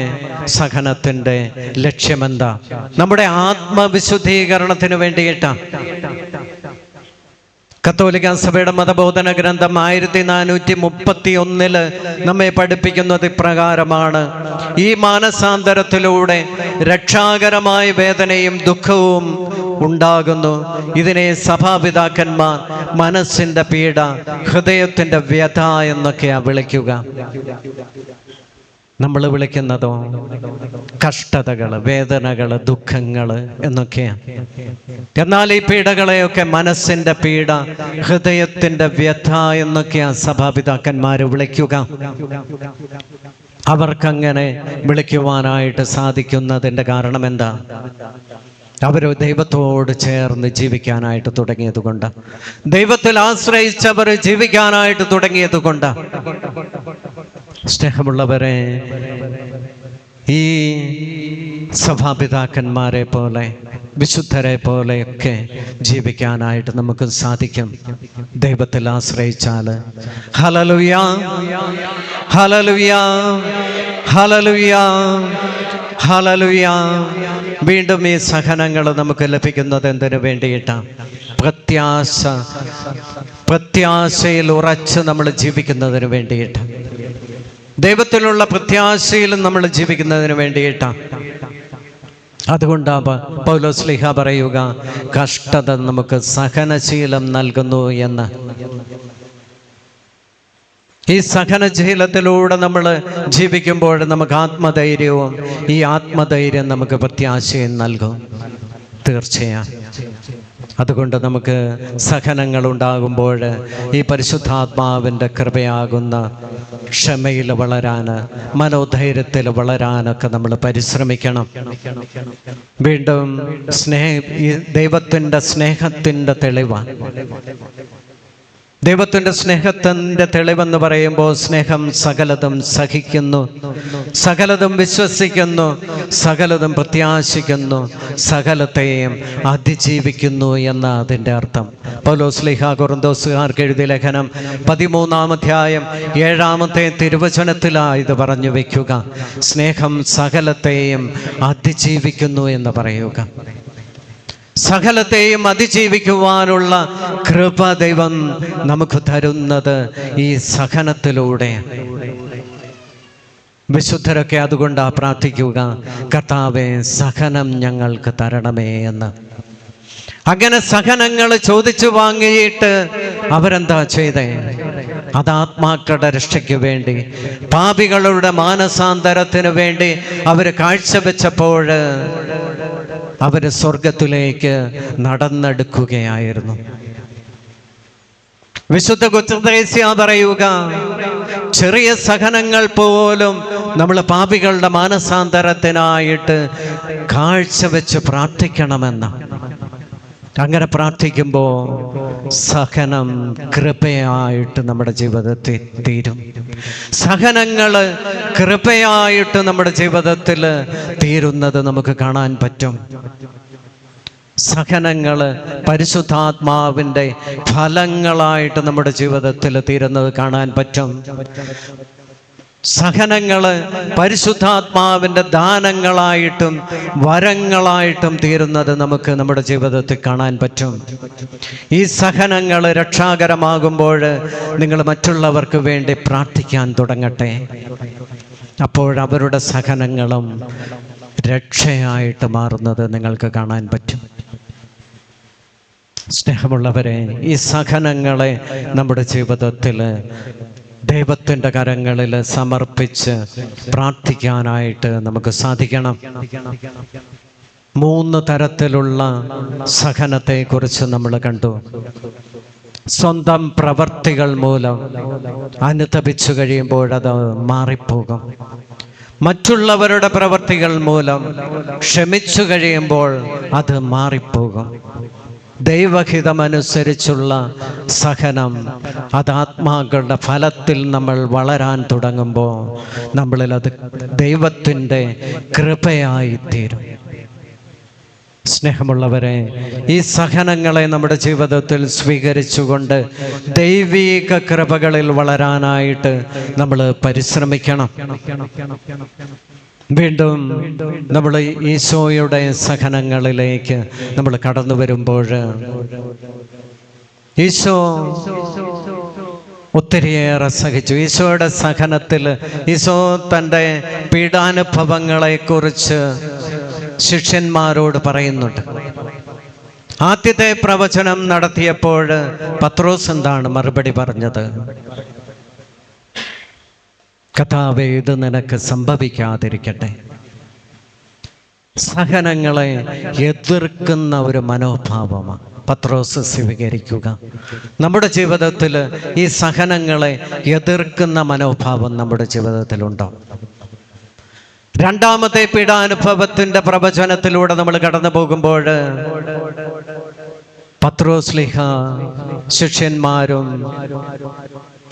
Speaker 1: സഹനത്തിൻ്റെ ലക്ഷ്യമെന്താ? നമ്മുടെ ആത്മവിശുദ്ധീകരണത്തിന് വേണ്ടിയിട്ടാണ്. കത്തോലിക്കാ സഭയുടെ മതബോധന ഗ്രന്ഥം 1431 നമ്മെ പഠിപ്പിക്കുന്നത് ഇപ്രകാരമാണ്: ഈ മാനസാന്തരത്തിലൂടെ രക്ഷാകരമായ വേദനയും ദുഃഖവും ഉണ്ടാകുന്നു. ഇതിനെ സഭാപിതാക്കന്മാർ മനസ്സിൻ്റെ പീഡ, ഹൃദയത്തിൻ്റെ വ്യഥ എന്നൊക്കെയാണ് വിളിക്കുക. നമ്മൾ വിളിക്കുന്നതോ കഷ്ടതകൾ, വേദനകൾ, ദുഃഖങ്ങൾ എന്നൊക്കെയാണ്. എന്നാൽ ഈ പീഡകളെയൊക്കെ മനസ്സിൻ്റെ പീഡ, ഹൃദയത്തിൻ്റെ വ്യഥ എന്നൊക്കെയാണ് സഭാപിതാക്കന്മാർ വിളിക്കുക. അവർക്കങ്ങനെ വിളിക്കുവാനായിട്ട് സാധിക്കുന്നതിൻ്റെ കാരണം എന്താ? അവർ ദൈവത്തോട് ചേർന്ന് ജീവിക്കാനായിട്ട് തുടങ്ങിയത് കൊണ്ട്, ദൈവത്തിൽ ആശ്രയിച്ചവർ ജീവിക്കാനായിട്ട് തുടങ്ങിയത് കൊണ്ട്. സ്നേഹമുള്ളവരെ, ഈ സഭാപിതാക്കന്മാരെ പോലെ, വിശുദ്ധരെ പോലെയൊക്കെ ജീവിക്കാനായിട്ട് നമുക്ക് സാധിക്കും ദൈവത്തിൽ ആശ്രയിച്ചാൽ. ഹല്ലേലൂയ, ഹല്ലേലൂയ, ഹല്ലേലൂയ, ഹല്ലേലൂയ. വീണ്ടും ഈ സഹനങ്ങൾ നമുക്ക് ലഭിക്കുന്നത് എന്തിനു വേണ്ടിയിട്ടാണ്? പ്രത്യാശയിൽ ഉറച്ച് നമ്മൾ ജീവിക്കുന്നതിന് വേണ്ടിയിട്ടാണ്. ദൈവത്തിലുള്ള പ്രത്യാശയിലും നമ്മൾ ജീവിക്കുന്നതിന് വേണ്ടിയിട്ടാണ്. അതുകൊണ്ടാണ് പൗലോസ്ലീഹ പറയുക, കഷ്ടത നമുക്ക് സഹനശീലം നൽകുന്നു എന്ന്. ഈ സഹനശീലത്തിലൂടെ നമ്മൾ ജീവിക്കുമ്പോൾ നമുക്ക് ആത്മധൈര്യവും, ഈ ആത്മധൈര്യം നമുക്ക് പ്രത്യാശയും നൽകും തീർച്ചയായും. അതുകൊണ്ട് നമുക്ക് സഹനങ്ങൾ ഉണ്ടാകുമ്പോൾ ഈ പരിശുദ്ധാത്മാവിൻ്റെ കൃപയാകുന്ന ക്ഷമയിൽ വളരാൻ, മനോധൈര്യത്തിൽ വളരാനൊക്കെ നമ്മൾ പരിശ്രമിക്കണം. വീണ്ടും ദൈവത്തിൻ്റെ സ്നേഹത്തിൻ്റെ തെളിവാണ്. ദൈവത്തിൻ്റെ സ്നേഹത്തിൻ്റെ തെളിവെന്ന് പറയുമ്പോൾ സ്നേഹം സകലതും സഹിക്കുന്നു, സകലതും വിശ്വസിക്കുന്നു, സകലതും പ്രത്യാശിക്കുന്നു, സകലത്തെയും അതിജീവിക്കുന്നു എന്ന അതിൻ്റെ അർത്ഥം. പൗലോസ്ലീഹ കൊറിന്തോസുകാർക്ക് എഴുതിയ ലേഖനം 13-ാം അധ്യായം 7-ാമത്തെ തിരുവചനത്തിലായത് പറഞ്ഞു വയ്ക്കുക. സ്നേഹം സകലത്തെയും അതിജീവിക്കുന്നു എന്ന് പറയുക. സകലത്തെയും അതിജീവിക്കുവാനുള്ള കൃപ ദൈവം നമുക്ക് തരുന്നത് ഈ സഹനത്തിലൂടെ. വിശുദ്ധരൊക്കെ അതുകൊണ്ടാ പ്രാർത്ഥിക്കുക, കർത്താവേ സഹനം ഞങ്ങൾക്ക് തരണമേ എന്ന്. അങ്ങനെ സഹനങ്ങൾ ചോദിച്ചു വാങ്ങിയിട്ട് അവരെന്താ ചെയ്തേ? അത് ആത്മാക്കളുടെ രക്ഷയ്ക്ക് വേണ്ടി, പാപികളുടെ മാനസാന്തരത്തിന് വേണ്ടി അവർ കാഴ്ചവെച്ചപ്പോൾ അവർ സ്വർഗത്തിലേക്ക് നടന്നെടുക്കുകയായിരുന്നു. വിശുദ്ധ കൊച്ചുത്രേസ്യ പറയുക, ചെറിയ സഹനങ്ങൾ പോലും നമ്മൾ പാപികളുടെ മാനസാന്തരത്തിനായിട്ട് കാഴ്ചവെച്ച് പ്രാർത്ഥിക്കണമെന്ന്. അങ്ങനെ പ്രാർത്ഥിക്കുമ്പോൾ സഹനം കൃപയായിട്ട് നമ്മുടെ ജീവിതത്തിൽ തീരും. സഹനങ്ങൾ കൃപയായിട്ട് നമ്മുടെ ജീവിതത്തിൽ തീരുന്നത് നമുക്ക് കാണാൻ പറ്റും. സഹനങ്ങൾ പരിശുദ്ധാത്മാവിൻ്റെ ഫലങ്ങളായിട്ട് നമ്മുടെ ജീവിതത്തിൽ തീരുന്നത് കാണാൻ പറ്റും. സഹനങ്ങൾ പരിശുദ്ധാത്മാവിൻ്റെ ദാനങ്ങളായിട്ടും വരങ്ങളായിട്ടും തീരുന്നത് നമുക്ക് നമ്മുടെ ജീവിതത്തിൽ കാണാൻ പറ്റും. ഈ സഹനങ്ങൾ രക്ഷാകരമാകുമ്പോൾ നിങ്ങൾ മറ്റുള്ളവർക്ക് വേണ്ടി പ്രാർത്ഥിക്കാൻ തുടങ്ങട്ടെ. അപ്പോഴവരുടെ സഹനങ്ങളും രക്ഷയായിട്ട് മാറുന്നത് നിങ്ങൾക്ക് കാണാൻ പറ്റും. സ്നേഹമുള്ളവരെ, ഈ സഹനങ്ങളെ നമ്മുടെ ജീവിതത്തിൽ ദൈവത്തിൻ്റെ കരങ്ങളിൽ സമർപ്പിച്ച് പ്രാർത്ഥിക്കാനായിട്ട് നമുക്ക് സാധിക്കണം. 3 തരത്തിലുള്ള സഹനത്തെക്കുറിച്ച് നമ്മൾ കണ്ടു. സ്വന്തം പ്രവർത്തികൾ മൂലം അനുതപിച്ചു കഴിയുമ്പോഴത് മാറിപ്പോകും. മറ്റുള്ളവരുടെ പ്രവർത്തികൾ മൂലം ക്ഷമിച്ചു കഴിയുമ്പോൾ അത് മാറിപ്പോകും. ദൈവഹിതമനുസരിച്ചുള്ള സഹനം, അത് ആത്മാക്കളുടെ ഫലത്തിൽ നമ്മൾ വളരാൻ തുടങ്ങുമ്പോൾ നമ്മളിൽ അത് ദൈവത്തിൻ്റെ കൃപയായിത്തീരും. സ്നേഹമുള്ളവരെ, ഈ സഹനങ്ങളെ നമ്മുടെ ജീവിതത്തിൽ സ്വീകരിച്ചുകൊണ്ട് ദൈവിക കൃപകളിൽ വളരാനായിട്ട് നമ്മൾ പരിശ്രമിക്കണം. വീണ്ടും നമ്മൾ ഈശോയുടെ സഹനങ്ങളിലേക്ക് നമ്മൾ കടന്നു വരുമ്പോൾ ഈശോ ഒത്തിരിയേറെ സഹിച്ചു. ഈശോയുടെ സഹനത്തിൽ ഈശോ തൻ്റെ പീഡാനുഭവങ്ങളെക്കുറിച്ച് ശിഷ്യന്മാരോട് പറയുന്നുണ്ട്. ആദ്യത്തെ പ്രവചനം നടത്തിയപ്പോൾ പത്രോസ് എന്താണ് മറുപടി പറഞ്ഞത്? കർത്താവേ, ഇത് നിനക്ക് സംഭവിക്കാതിരിക്കട്ടെ. സഹനങ്ങളെ എതിർക്കുന്ന ഒരു മനോഭാവമാണ് പത്രോസ് സ്വീകരിക്കുക. നമ്മുടെ ജീവിതത്തിൽ ഈ സഹനങ്ങളെ എതിർക്കുന്ന മനോഭാവം നമ്മുടെ ജീവിതത്തിലുണ്ടോ? രണ്ടാമത്തെ പീഡാനുഭവത്തിന്റെ പ്രവചനത്തിലൂടെ നമ്മൾ കടന്നു പോകുമ്പോൾ പത്രോസ്ലീഹ ശിഷ്യന്മാരും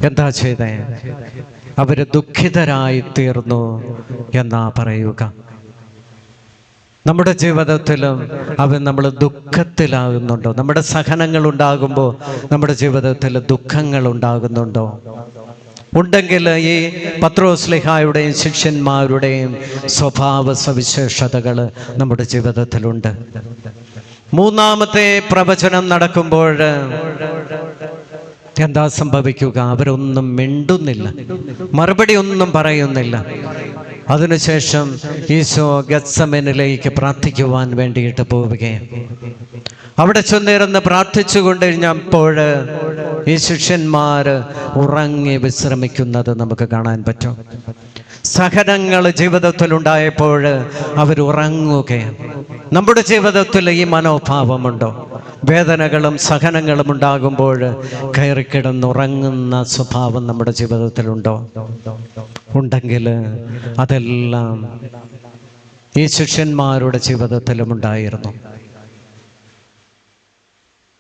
Speaker 1: എന്താ ചെയ്തേ? അവര് ദുഃഖിതരായി തീർന്നു എന്നാ പറയുക. നമ്മുടെ ജീവിതത്തിലും നമ്മൾ ദുഃഖത്തിലാകുന്നുണ്ടോ? നമ്മുടെ സഹനങ്ങൾ ഉണ്ടാകുമ്പോൾ നമ്മുടെ ജീവിതത്തിൽ ദുഃഖങ്ങൾ ഉണ്ടാകുന്നുണ്ടോ? ഉണ്ടെങ്കിൽ ഈ പത്രോസ്ലീഹായുടെയും ശിഷ്യന്മാരുടെയും സ്വഭാവ സവിശേഷതകൾ നമ്മുടെ ജീവിതത്തിലുണ്ട്. മൂന്നാമത്തെ പ്രവചനം നടക്കുമ്പോൾ എന്താ സംഭവിക്കുക? അവരൊന്നും മിണ്ടുന്നില്ല, മറുപടി ഒന്നും പറയുന്നില്ല. അതിനുശേഷം ഈശോ ഗത്സമനിലേക്ക് പ്രാർത്ഥിക്കുവാൻ വേണ്ടിയിട്ട് പോവുകയാണ്. അവിടെ ചെന്നിരുന്ന് പ്രാർത്ഥിച്ചു കൊണ്ടിരുന്നപ്പോൾ ഈ ശിഷ്യന്മാർ ഉറങ്ങി വിശ്രമിക്കുന്നത് നമുക്ക് കാണാൻ പറ്റും. സഹനങ്ങൾ ജീവിതത്തിൽ ഉണ്ടായപ്പോൾ അവരുറങ്ങുകയാണ്. നമ്മുടെ ജീവിതത്തിൽ ഈ മനോഭാവമുണ്ടോ? വേദനകളും സഹനങ്ങളും ഉണ്ടാകുമ്പോൾ കയറിക്കിടന്നുറങ്ങുന്ന സ്വഭാവം നമ്മുടെ ജീവിതത്തിലുണ്ടോ? ഉണ്ടെങ്കിൽ അതെല്ലാം ഈ ശിഷ്യന്മാരുടെ ജീവിതത്തിലും ഉണ്ടായിരുന്നു.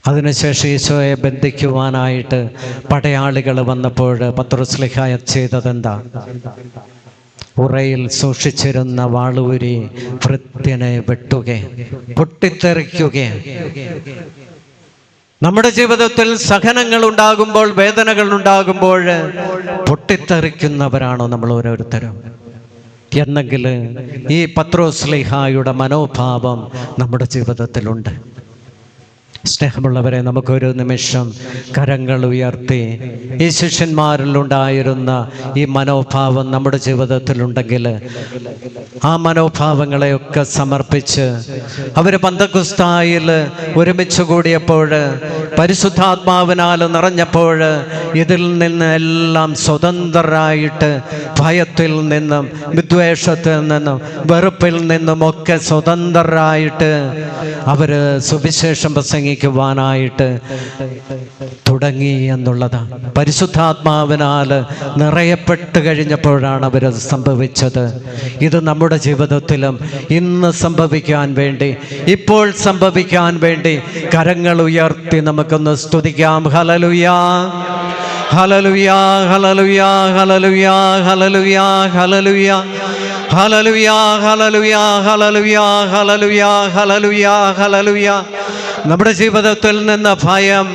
Speaker 1: അതിനുശേഷം ഈശോയെ ബന്ധിക്കുവാനായിട്ട് പടയാളികൾ വന്നപ്പോൾ പത്രോസ്ലീഹ ചെയ്തതെന്താ? ഉറയിൽ സൂക്ഷിച്ചിരുന്ന വാളൂരി ഭൃത്യനെ വെട്ടുകയും പൊട്ടിത്തെറിക്കുകയും. നമ്മുടെ ജീവിതത്തിൽ സഹനങ്ങൾ ഉണ്ടാകുമ്പോൾ, വേദനകൾ ഉണ്ടാകുമ്പോൾ പൊട്ടിത്തെറിക്കുന്നവരാണോ നമ്മൾ ഓരോരുത്തരും? എന്നെങ്കിൽ ഈ പത്രോസ്ലീഹായുടെ മനോഭാവം നമ്മുടെ ജീവിതത്തിലുണ്ട്. സ്നേഹമുള്ളവരെ, നമുക്കൊരു നിമിഷം കരങ്ങൾ ഉയർത്തി ഈ ശിഷ്യന്മാരിലുണ്ടായിരുന്ന ഈ മനോഭാവം നമ്മുടെ ജീവിതത്തിലുണ്ടെങ്കിൽ ആ മനോഭാവങ്ങളെയൊക്കെ സമർപ്പിച്ച് അവർ പന്തക്കുസ്തായിൽ ഒരുമിച്ച് കൂടിയപ്പോൾ, പരിശുദ്ധാത്മാവിനാൽ നിറഞ്ഞപ്പോൾ, ഇതിൽ നിന്ന് എല്ലാം സ്വതന്ത്രരായിട്ട് ഭയത്തിൽ നിന്നും വിദ്വേഷത്തിൽ നിന്നും വെറുപ്പിൽ നിന്നും ഒക്കെ സ്വതന്ത്രരായിട്ട് അവർ സുവിശേഷം പ്രസംഗിക്കുവാനായിട്ട് തുടങ്ങി എന്നുള്ളതാണ്. പരിശുദ്ധാത്മാവിനാൽ നിറയപ്പെട്ട് കഴിഞ്ഞപ്പോഴാണ് അവരത് സംഭവിച്ചത്. ഇത് നമ്മുടെ ജീവിതത്തിലും ഇന്ന് സംഭവിക്കാൻ വേണ്ടി, ഇപ്പോൾ സംഭവിക്കാൻ വേണ്ടി കരങ്ങൾ ഉയർത്തി നമുക്കൊന്ന് സ്തുതിക്കാം. ഹല്ലേലൂയ, ഹല്ലേലൂയ, ഹല്ലേലൂയ, ഹല്ലേലൂയ, ഹല്ലേലൂയ, ഹല്ലേലൂയ, ഹല്ലേലൂയ, ഹല്ലേലൂയ, ഹല്ലേലൂയ, ഹല്ലേലൂയ, ഹല്ലേലൂയ, ഹല്ലേലൂയ. നമ്മുടെ ജീവിതത്തിൽ നിന്ന് ഭയം,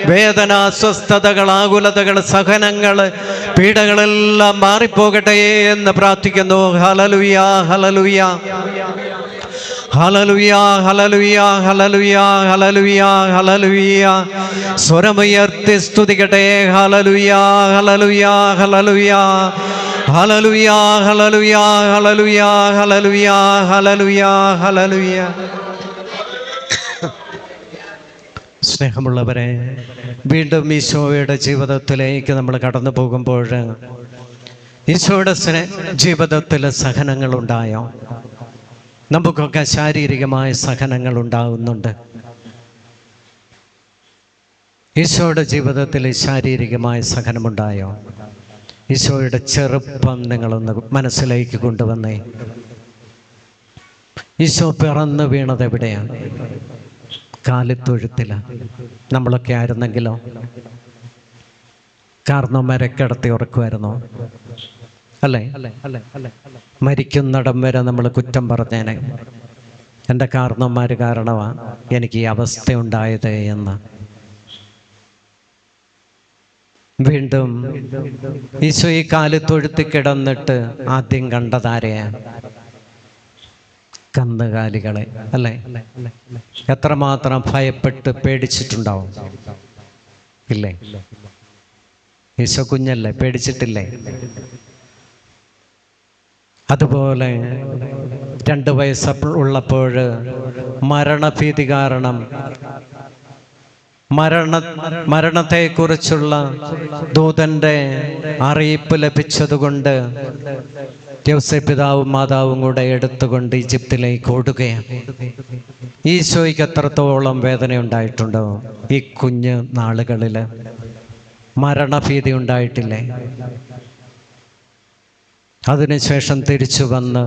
Speaker 1: വേദന, അസ്വസ്ഥതകൾ, ആകുലതകൾ, സഹനങ്ങൾ, പീഡകളെല്ലാം മാറിപ്പോകട്ടെ എന്ന് പ്രാർത്ഥിക്കുന്നു. ഹല്ലേലൂയ, ഹല്ലേലൂയ, ഹല്ലേലൂയ, ഹല്ലേലൂയ, ഹല്ലേലൂയ, ഹല്ലേലൂയ, ഹല്ലേലൂയ. സ്വരമുയർത്തി സ്തുതിക്കട്ടെ. ഹല്ലേലൂയ, ഹല്ലേലൂയ, ഹല്ലേലൂയ, ഹല്ലേലൂയ, ഹല്ലേലൂയ, ഹല്ലേലൂയ, ഹല്ലേലൂയ, ഹല്ലേലൂയ, ഹല്ലേലൂയ. സ്നേഹമുള്ളവരെ, വീണ്ടും ഈശോയുടെ ജീവിതത്തിലേക്ക് നമ്മൾ കടന്നു പോകുമ്പോൾ ഈശോയുടെ ജീവിതത്തിൽ സഹനങ്ങളുണ്ടായോ? നമുക്കൊക്കെ ശാരീരികമായ സഹനങ്ങൾ ഉണ്ടാകുന്നുണ്ട്. ഈശോയുടെ ജീവിതത്തിൽ ശാരീരികമായ സഹനമുണ്ടായോ? ഈശോയുടെ ചെറുപ്പം നിങ്ങളൊന്ന് മനസ്സിലേക്ക് കൊണ്ടുവന്നേ. ഈശോ പിറന്നു വീണത് എവിടെയാണ്? കാലിത്തൊഴുത്തിലാണ്. നമ്മളൊക്കെ ആയിരുന്നെങ്കിലോ കാരണവന്മാരെ കിടത്തി ഉറക്കുമായിരുന്നോ? അല്ലേ? മരിക്കുന്നിടം വരെ നമ്മൾ കുറ്റം പറഞ്ഞേനെ, എൻ്റെ കാരണവന്മാർ കാരണമാണ് എനിക്ക് ഈ അവസ്ഥ ഉണ്ടായത് എന്ന്. വീണ്ടും ഈശോ ഈ കാലിത്തൊഴുത്തി കിടന്നിട്ട് ആദ്യം കണ്ടതാരെയാണ്? കന്നുകാലികളെ. അല്ലേ? എത്രമാത്രം ഭയപ്പെട്ട് പേടിച്ചിട്ടുണ്ടാവും? ഇല്ലേ? ഈശോ കുഞ്ഞല്ലേ, പേടിച്ചിട്ടില്ലേ? അതുപോലെ 2 വയസ്സുള്ളപ്പോൾ മരണഭീതി കാരണം മരണത്തെക്കുറിച്ചുള്ള ദൂതന്റെ അറിയിപ്പ് ലഭിച്ചതുകൊണ്ട് യോസേപ്പ് പിതാവും മാതാവും കൂടെ എടുത്തുകൊണ്ട് ഈജിപ്തിലേക്ക് ഓടുകയാണ്. ഈശോയ്ക്ക് എത്രത്തോളം വേദന ഉണ്ടായിട്ടുണ്ടോ ഈ കുഞ്ഞ് നാളുകളിൽ? മരണഭീതി ഉണ്ടായിട്ടില്ലേ? അതിനുശേഷം തിരിച്ചു വന്ന്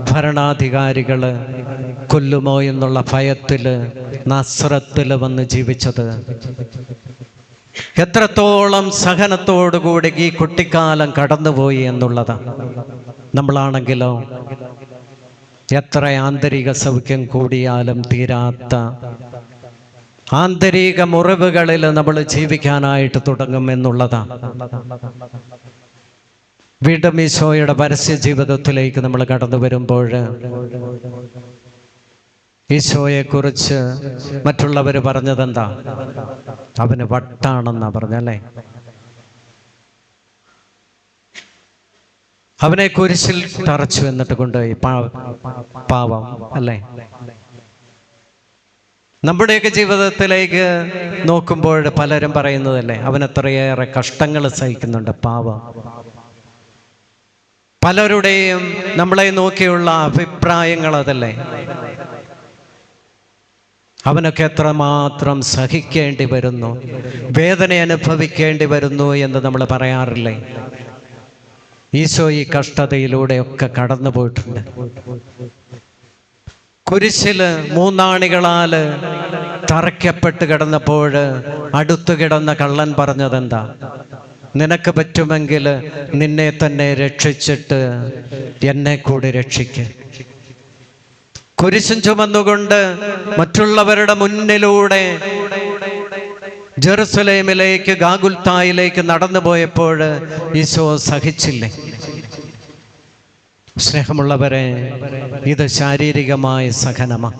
Speaker 1: ഭരണാധികാരികൾ കൊല്ലുമോ എന്നുള്ള ഭയത്തിൽ നസ്രത്തിൽ വന്ന് ജീവിച്ചത്. എത്രത്തോളം സഹനത്തോടുകൂടി ഈ കുട്ടിക്കാലം കടന്നുപോയി എന്നുള്ളതാണ്. നമ്മളാണെങ്കിലോ എത്ര ആന്തരിക സൗഖ്യം കൂടിയാലും തീരാത്ത ആന്തരിക മുറിവുകളിൽ നമ്മൾ ജീവിക്കാനായിട്ട് തുടങ്ങും എന്നുള്ളതാണ്. വീണ്ടും ഈശോയുടെ പരസ്യ ജീവിതത്തിലേക്ക് നമ്മൾ കടന്നു വരുമ്പോൾ ഈശോയെക്കുറിച്ച് മറ്റുള്ളവർ പറഞ്ഞതെന്താ? അവന് വട്ടാണെന്നാ പറഞ്ഞല്ലേ? അവനെ കുരിശിൽ തറച്ചു എന്നിട്ട് കൊണ്ടുപോയി പാവം. അല്ലേ? നമ്മുടെയൊക്കെ ജീവിതത്തിലേക്ക് നോക്കുമ്പോൾ പലരും പറയുന്നതല്ലേ, അവൻ എത്രയേറെ കഷ്ടങ്ങൾ സഹിക്കുന്നുണ്ട്, പാവം. പലരുടെയും നമ്മളെ നോക്കിയുള്ള അഭിപ്രായങ്ങൾ അതല്ലേ, അവനൊക്കെ എത്രമാത്രം സഹിക്കേണ്ടി വരുന്നു, വേദന അനുഭവിക്കേണ്ടി വരുന്നു എന്ന് നമ്മൾ പറയാറില്ലേ? ഈശോ ഈ കഷ്ടതയിലൂടെയൊക്കെ കടന്നു പോയിട്ടുണ്ട്. കുരിശില് മൂന്നാണികളാല് തറയ്ക്കപ്പെട്ട് കിടന്നപ്പോൾ അടുത്തു കിടന്ന കള്ളൻ പറഞ്ഞതെന്താ? നിനക്ക് പറ്റുമെങ്കിൽ നിന്നെ തന്നെ രക്ഷിച്ചിട്ട് എന്നെ കൂടി രക്ഷിക്ക്. കുരിശും ചുമന്നുകൊണ്ട് മറ്റുള്ളവരുടെ മുന്നിലൂടെ ജെറുസലേമിലേക്ക് ഗാഗുൽത്തായിലേക്ക് നടന്നു പോയപ്പോൾ ഈശോ സഹിച്ചില്ലേ? സ്നേഹമുള്ളവരെ, ഇത് ശാരീരികമായ സഹനമാണ്.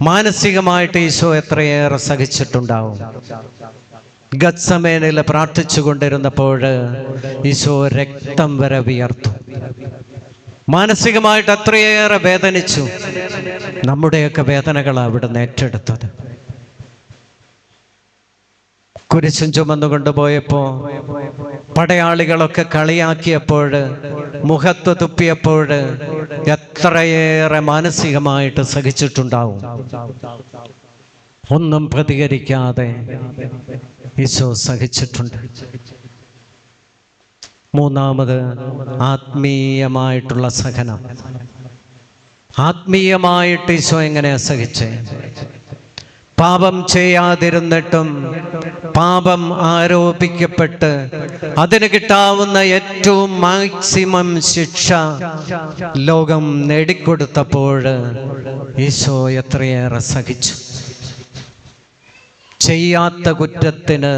Speaker 1: മാനസികമായിട്ട് ഈശോ എത്രയേറെ സഹിച്ചിട്ടുണ്ടാവും. ഗത്സമേനിൽ പ്രാർത്ഥിച്ചു കൊണ്ടിരുന്നപ്പോൾ ഈശോ രക്തം വരെ വിയർത്തു. മാനസികമായിട്ട് അത്രയേറെ വേദനിച്ചു. നമ്മുടെയൊക്കെ വേദനകളാണ് അവിടുന്ന് ഏറ്റെടുത്തത്. കുരിശും ചുമന്നു പോയപ്പോൾ പടയാളികളൊക്കെ കളിയാക്കിയപ്പോൾ, മുഖത്ത് തുപ്പിയപ്പോൾ എത്രയേറെ മാനസികമായിട്ട് സഹിച്ചിട്ടുണ്ടാവും. ഒന്നും പ്രതികരിക്കാതെ ഈശോ സഹിച്ചിട്ടുണ്ട്. മൂന്നാമത് ആത്മീയമായിട്ടുള്ള സഹനം. ആത്മീയമായിട്ട് ഈശോ എങ്ങനെയാ സഹിച്ചേ? പാപം ചെയ്യാതിരുന്നിട്ടും പാപം ആരോപിക്കപ്പെട്ട് അതിന് കിട്ടാവുന്ന ഏറ്റവും മാക്സിമം ശിക്ഷ ലോകം നേടിക്കൊടുത്തപ്പോൾ ഈശോ എത്രയേറെ സഹിച്ചു. ചെയ്യാത്ത കുറ്റത്തിന്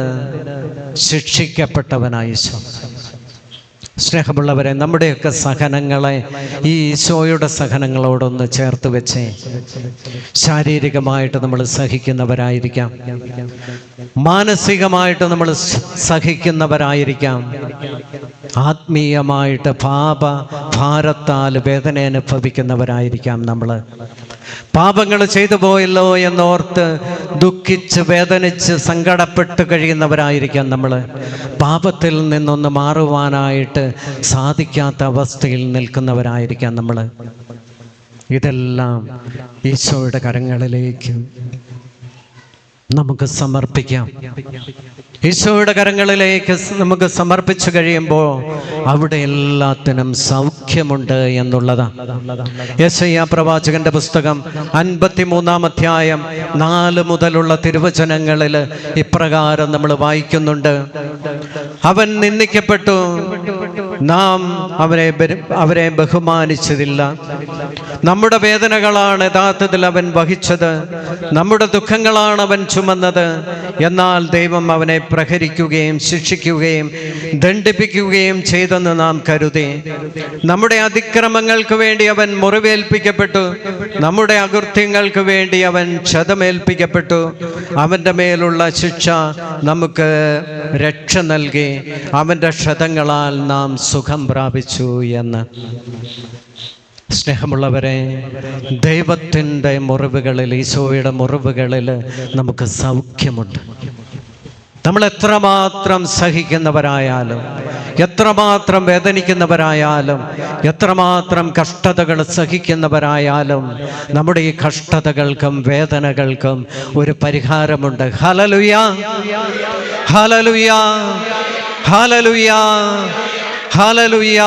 Speaker 1: ശിക്ഷിക്കപ്പെട്ടവനായ ഈശോ. സ്നേഹമുള്ളവരെ, നമ്മുടെയൊക്കെ സഹനങ്ങളെ ഈ ഈശോയുടെ സഹനങ്ങളോടൊന്ന് ചേർത്ത് വെച്ചേ. ശാരീരികമായിട്ട് നമ്മൾ സഹിക്കുന്നവരായിരിക്കാം, മാനസികമായിട്ട് നമ്മൾ സഹിക്കുന്നവരായിരിക്കാം, ആത്മീയമായിട്ട് ഭാരത്താൽ വേദന അനുഭവിക്കുന്നവരായിരിക്കാം. നമ്മൾ പാപങ്ങൾ ചെയ്തു പോയല്ലോ എന്നോർത്ത് ദുഃഖിച്ച് വേദനിച്ച് സങ്കടപ്പെട്ട് കഴിയുന്നവരായിരിക്കാം. നമ്മൾ പാപത്തിൽ നിന്നൊന്ന് മാറുവാനായിട്ട് സാധിക്കാത്ത അവസ്ഥയിൽ നിൽക്കുന്നവരായിരിക്കാം. നമ്മൾ ഇതെല്ലാം ഈശോയുടെ കരങ്ങളിലേക്ക് നമുക്ക് സമർപ്പിക്കാം. ഈശോയുടെ കരങ്ങളിലേക്ക് നമുക്ക് സമർപ്പിച്ചു കഴിയുമ്പോൾ അവിടെ എല്ലാത്തിനും സൗഖ്യമുണ്ട് എന്നുള്ളതാണ്. യെശയ്യാ പ്രവാചകന്റെ പുസ്തകം 53-ാം അധ്യായം 4 മുതലുള്ള തിരുവചനങ്ങളിൽ ഇപ്രകാരം നമ്മൾ വായിക്കുന്നുണ്ട്. അവൻ നിന്ദിക്കപ്പെട്ടു, നാം അവരെ ബഹുമാനിച്ചതില്ല. നമ്മുടെ വേദനകളാണ് യഥാർത്ഥത്തിൽ അവൻ വഹിച്ചത്, നമ്മുടെ ദുഃഖങ്ങളാണ് അവൻ ചുമന്നത്. എന്നാൽ ദൈവം അവനെ പ്രഹരിക്കുകയും ശിക്ഷിക്കുകയും ദണ്ഡിപ്പിക്കുകയും ചെയ്തെന്ന് നാം കരുതി. നമ്മുടെ അതിക്രമങ്ങൾക്ക് വേണ്ടി അവൻ മുറിവേൽപ്പിക്കപ്പെട്ടു, നമ്മുടെ അകൃത്യങ്ങൾക്ക് വേണ്ടി അവൻ ക്ഷതമേൽപ്പിക്കപ്പെട്ടു. അവൻ്റെ മേലുള്ള ശിക്ഷ നമുക്ക് രക്ഷ നൽകി, അവൻ്റെ ക്ഷതങ്ങളാൽ നാം സുഖം പ്രാപിച്ചു എന്ന്. സ്നേഹമുള്ളവരെ, ദൈവത്തിൻ്റെ മുറിവുകളിൽ, ഈശോയുടെ മുറിവുകളിൽ നമുക്ക് സൗഖ്യമുണ്ട്. നമ്മൾ എത്രമാത്രം സഹിക്കുന്നവരായാലും, എത്രമാത്രം വേദനിക്കുന്നവരായാലും, എത്രമാത്രം കഷ്ടതകൾ സഹിക്കുന്നവരായാലും നമ്മുടെ ഈ കഷ്ടതകൾക്കും വേദനകൾക്കും ഒരു പരിഹാരമുണ്ട്. ഹല്ലേലൂയ, ഹല്ലേലൂയ, ഹല്ലേലൂയ, ഹല്ലേലൂയ.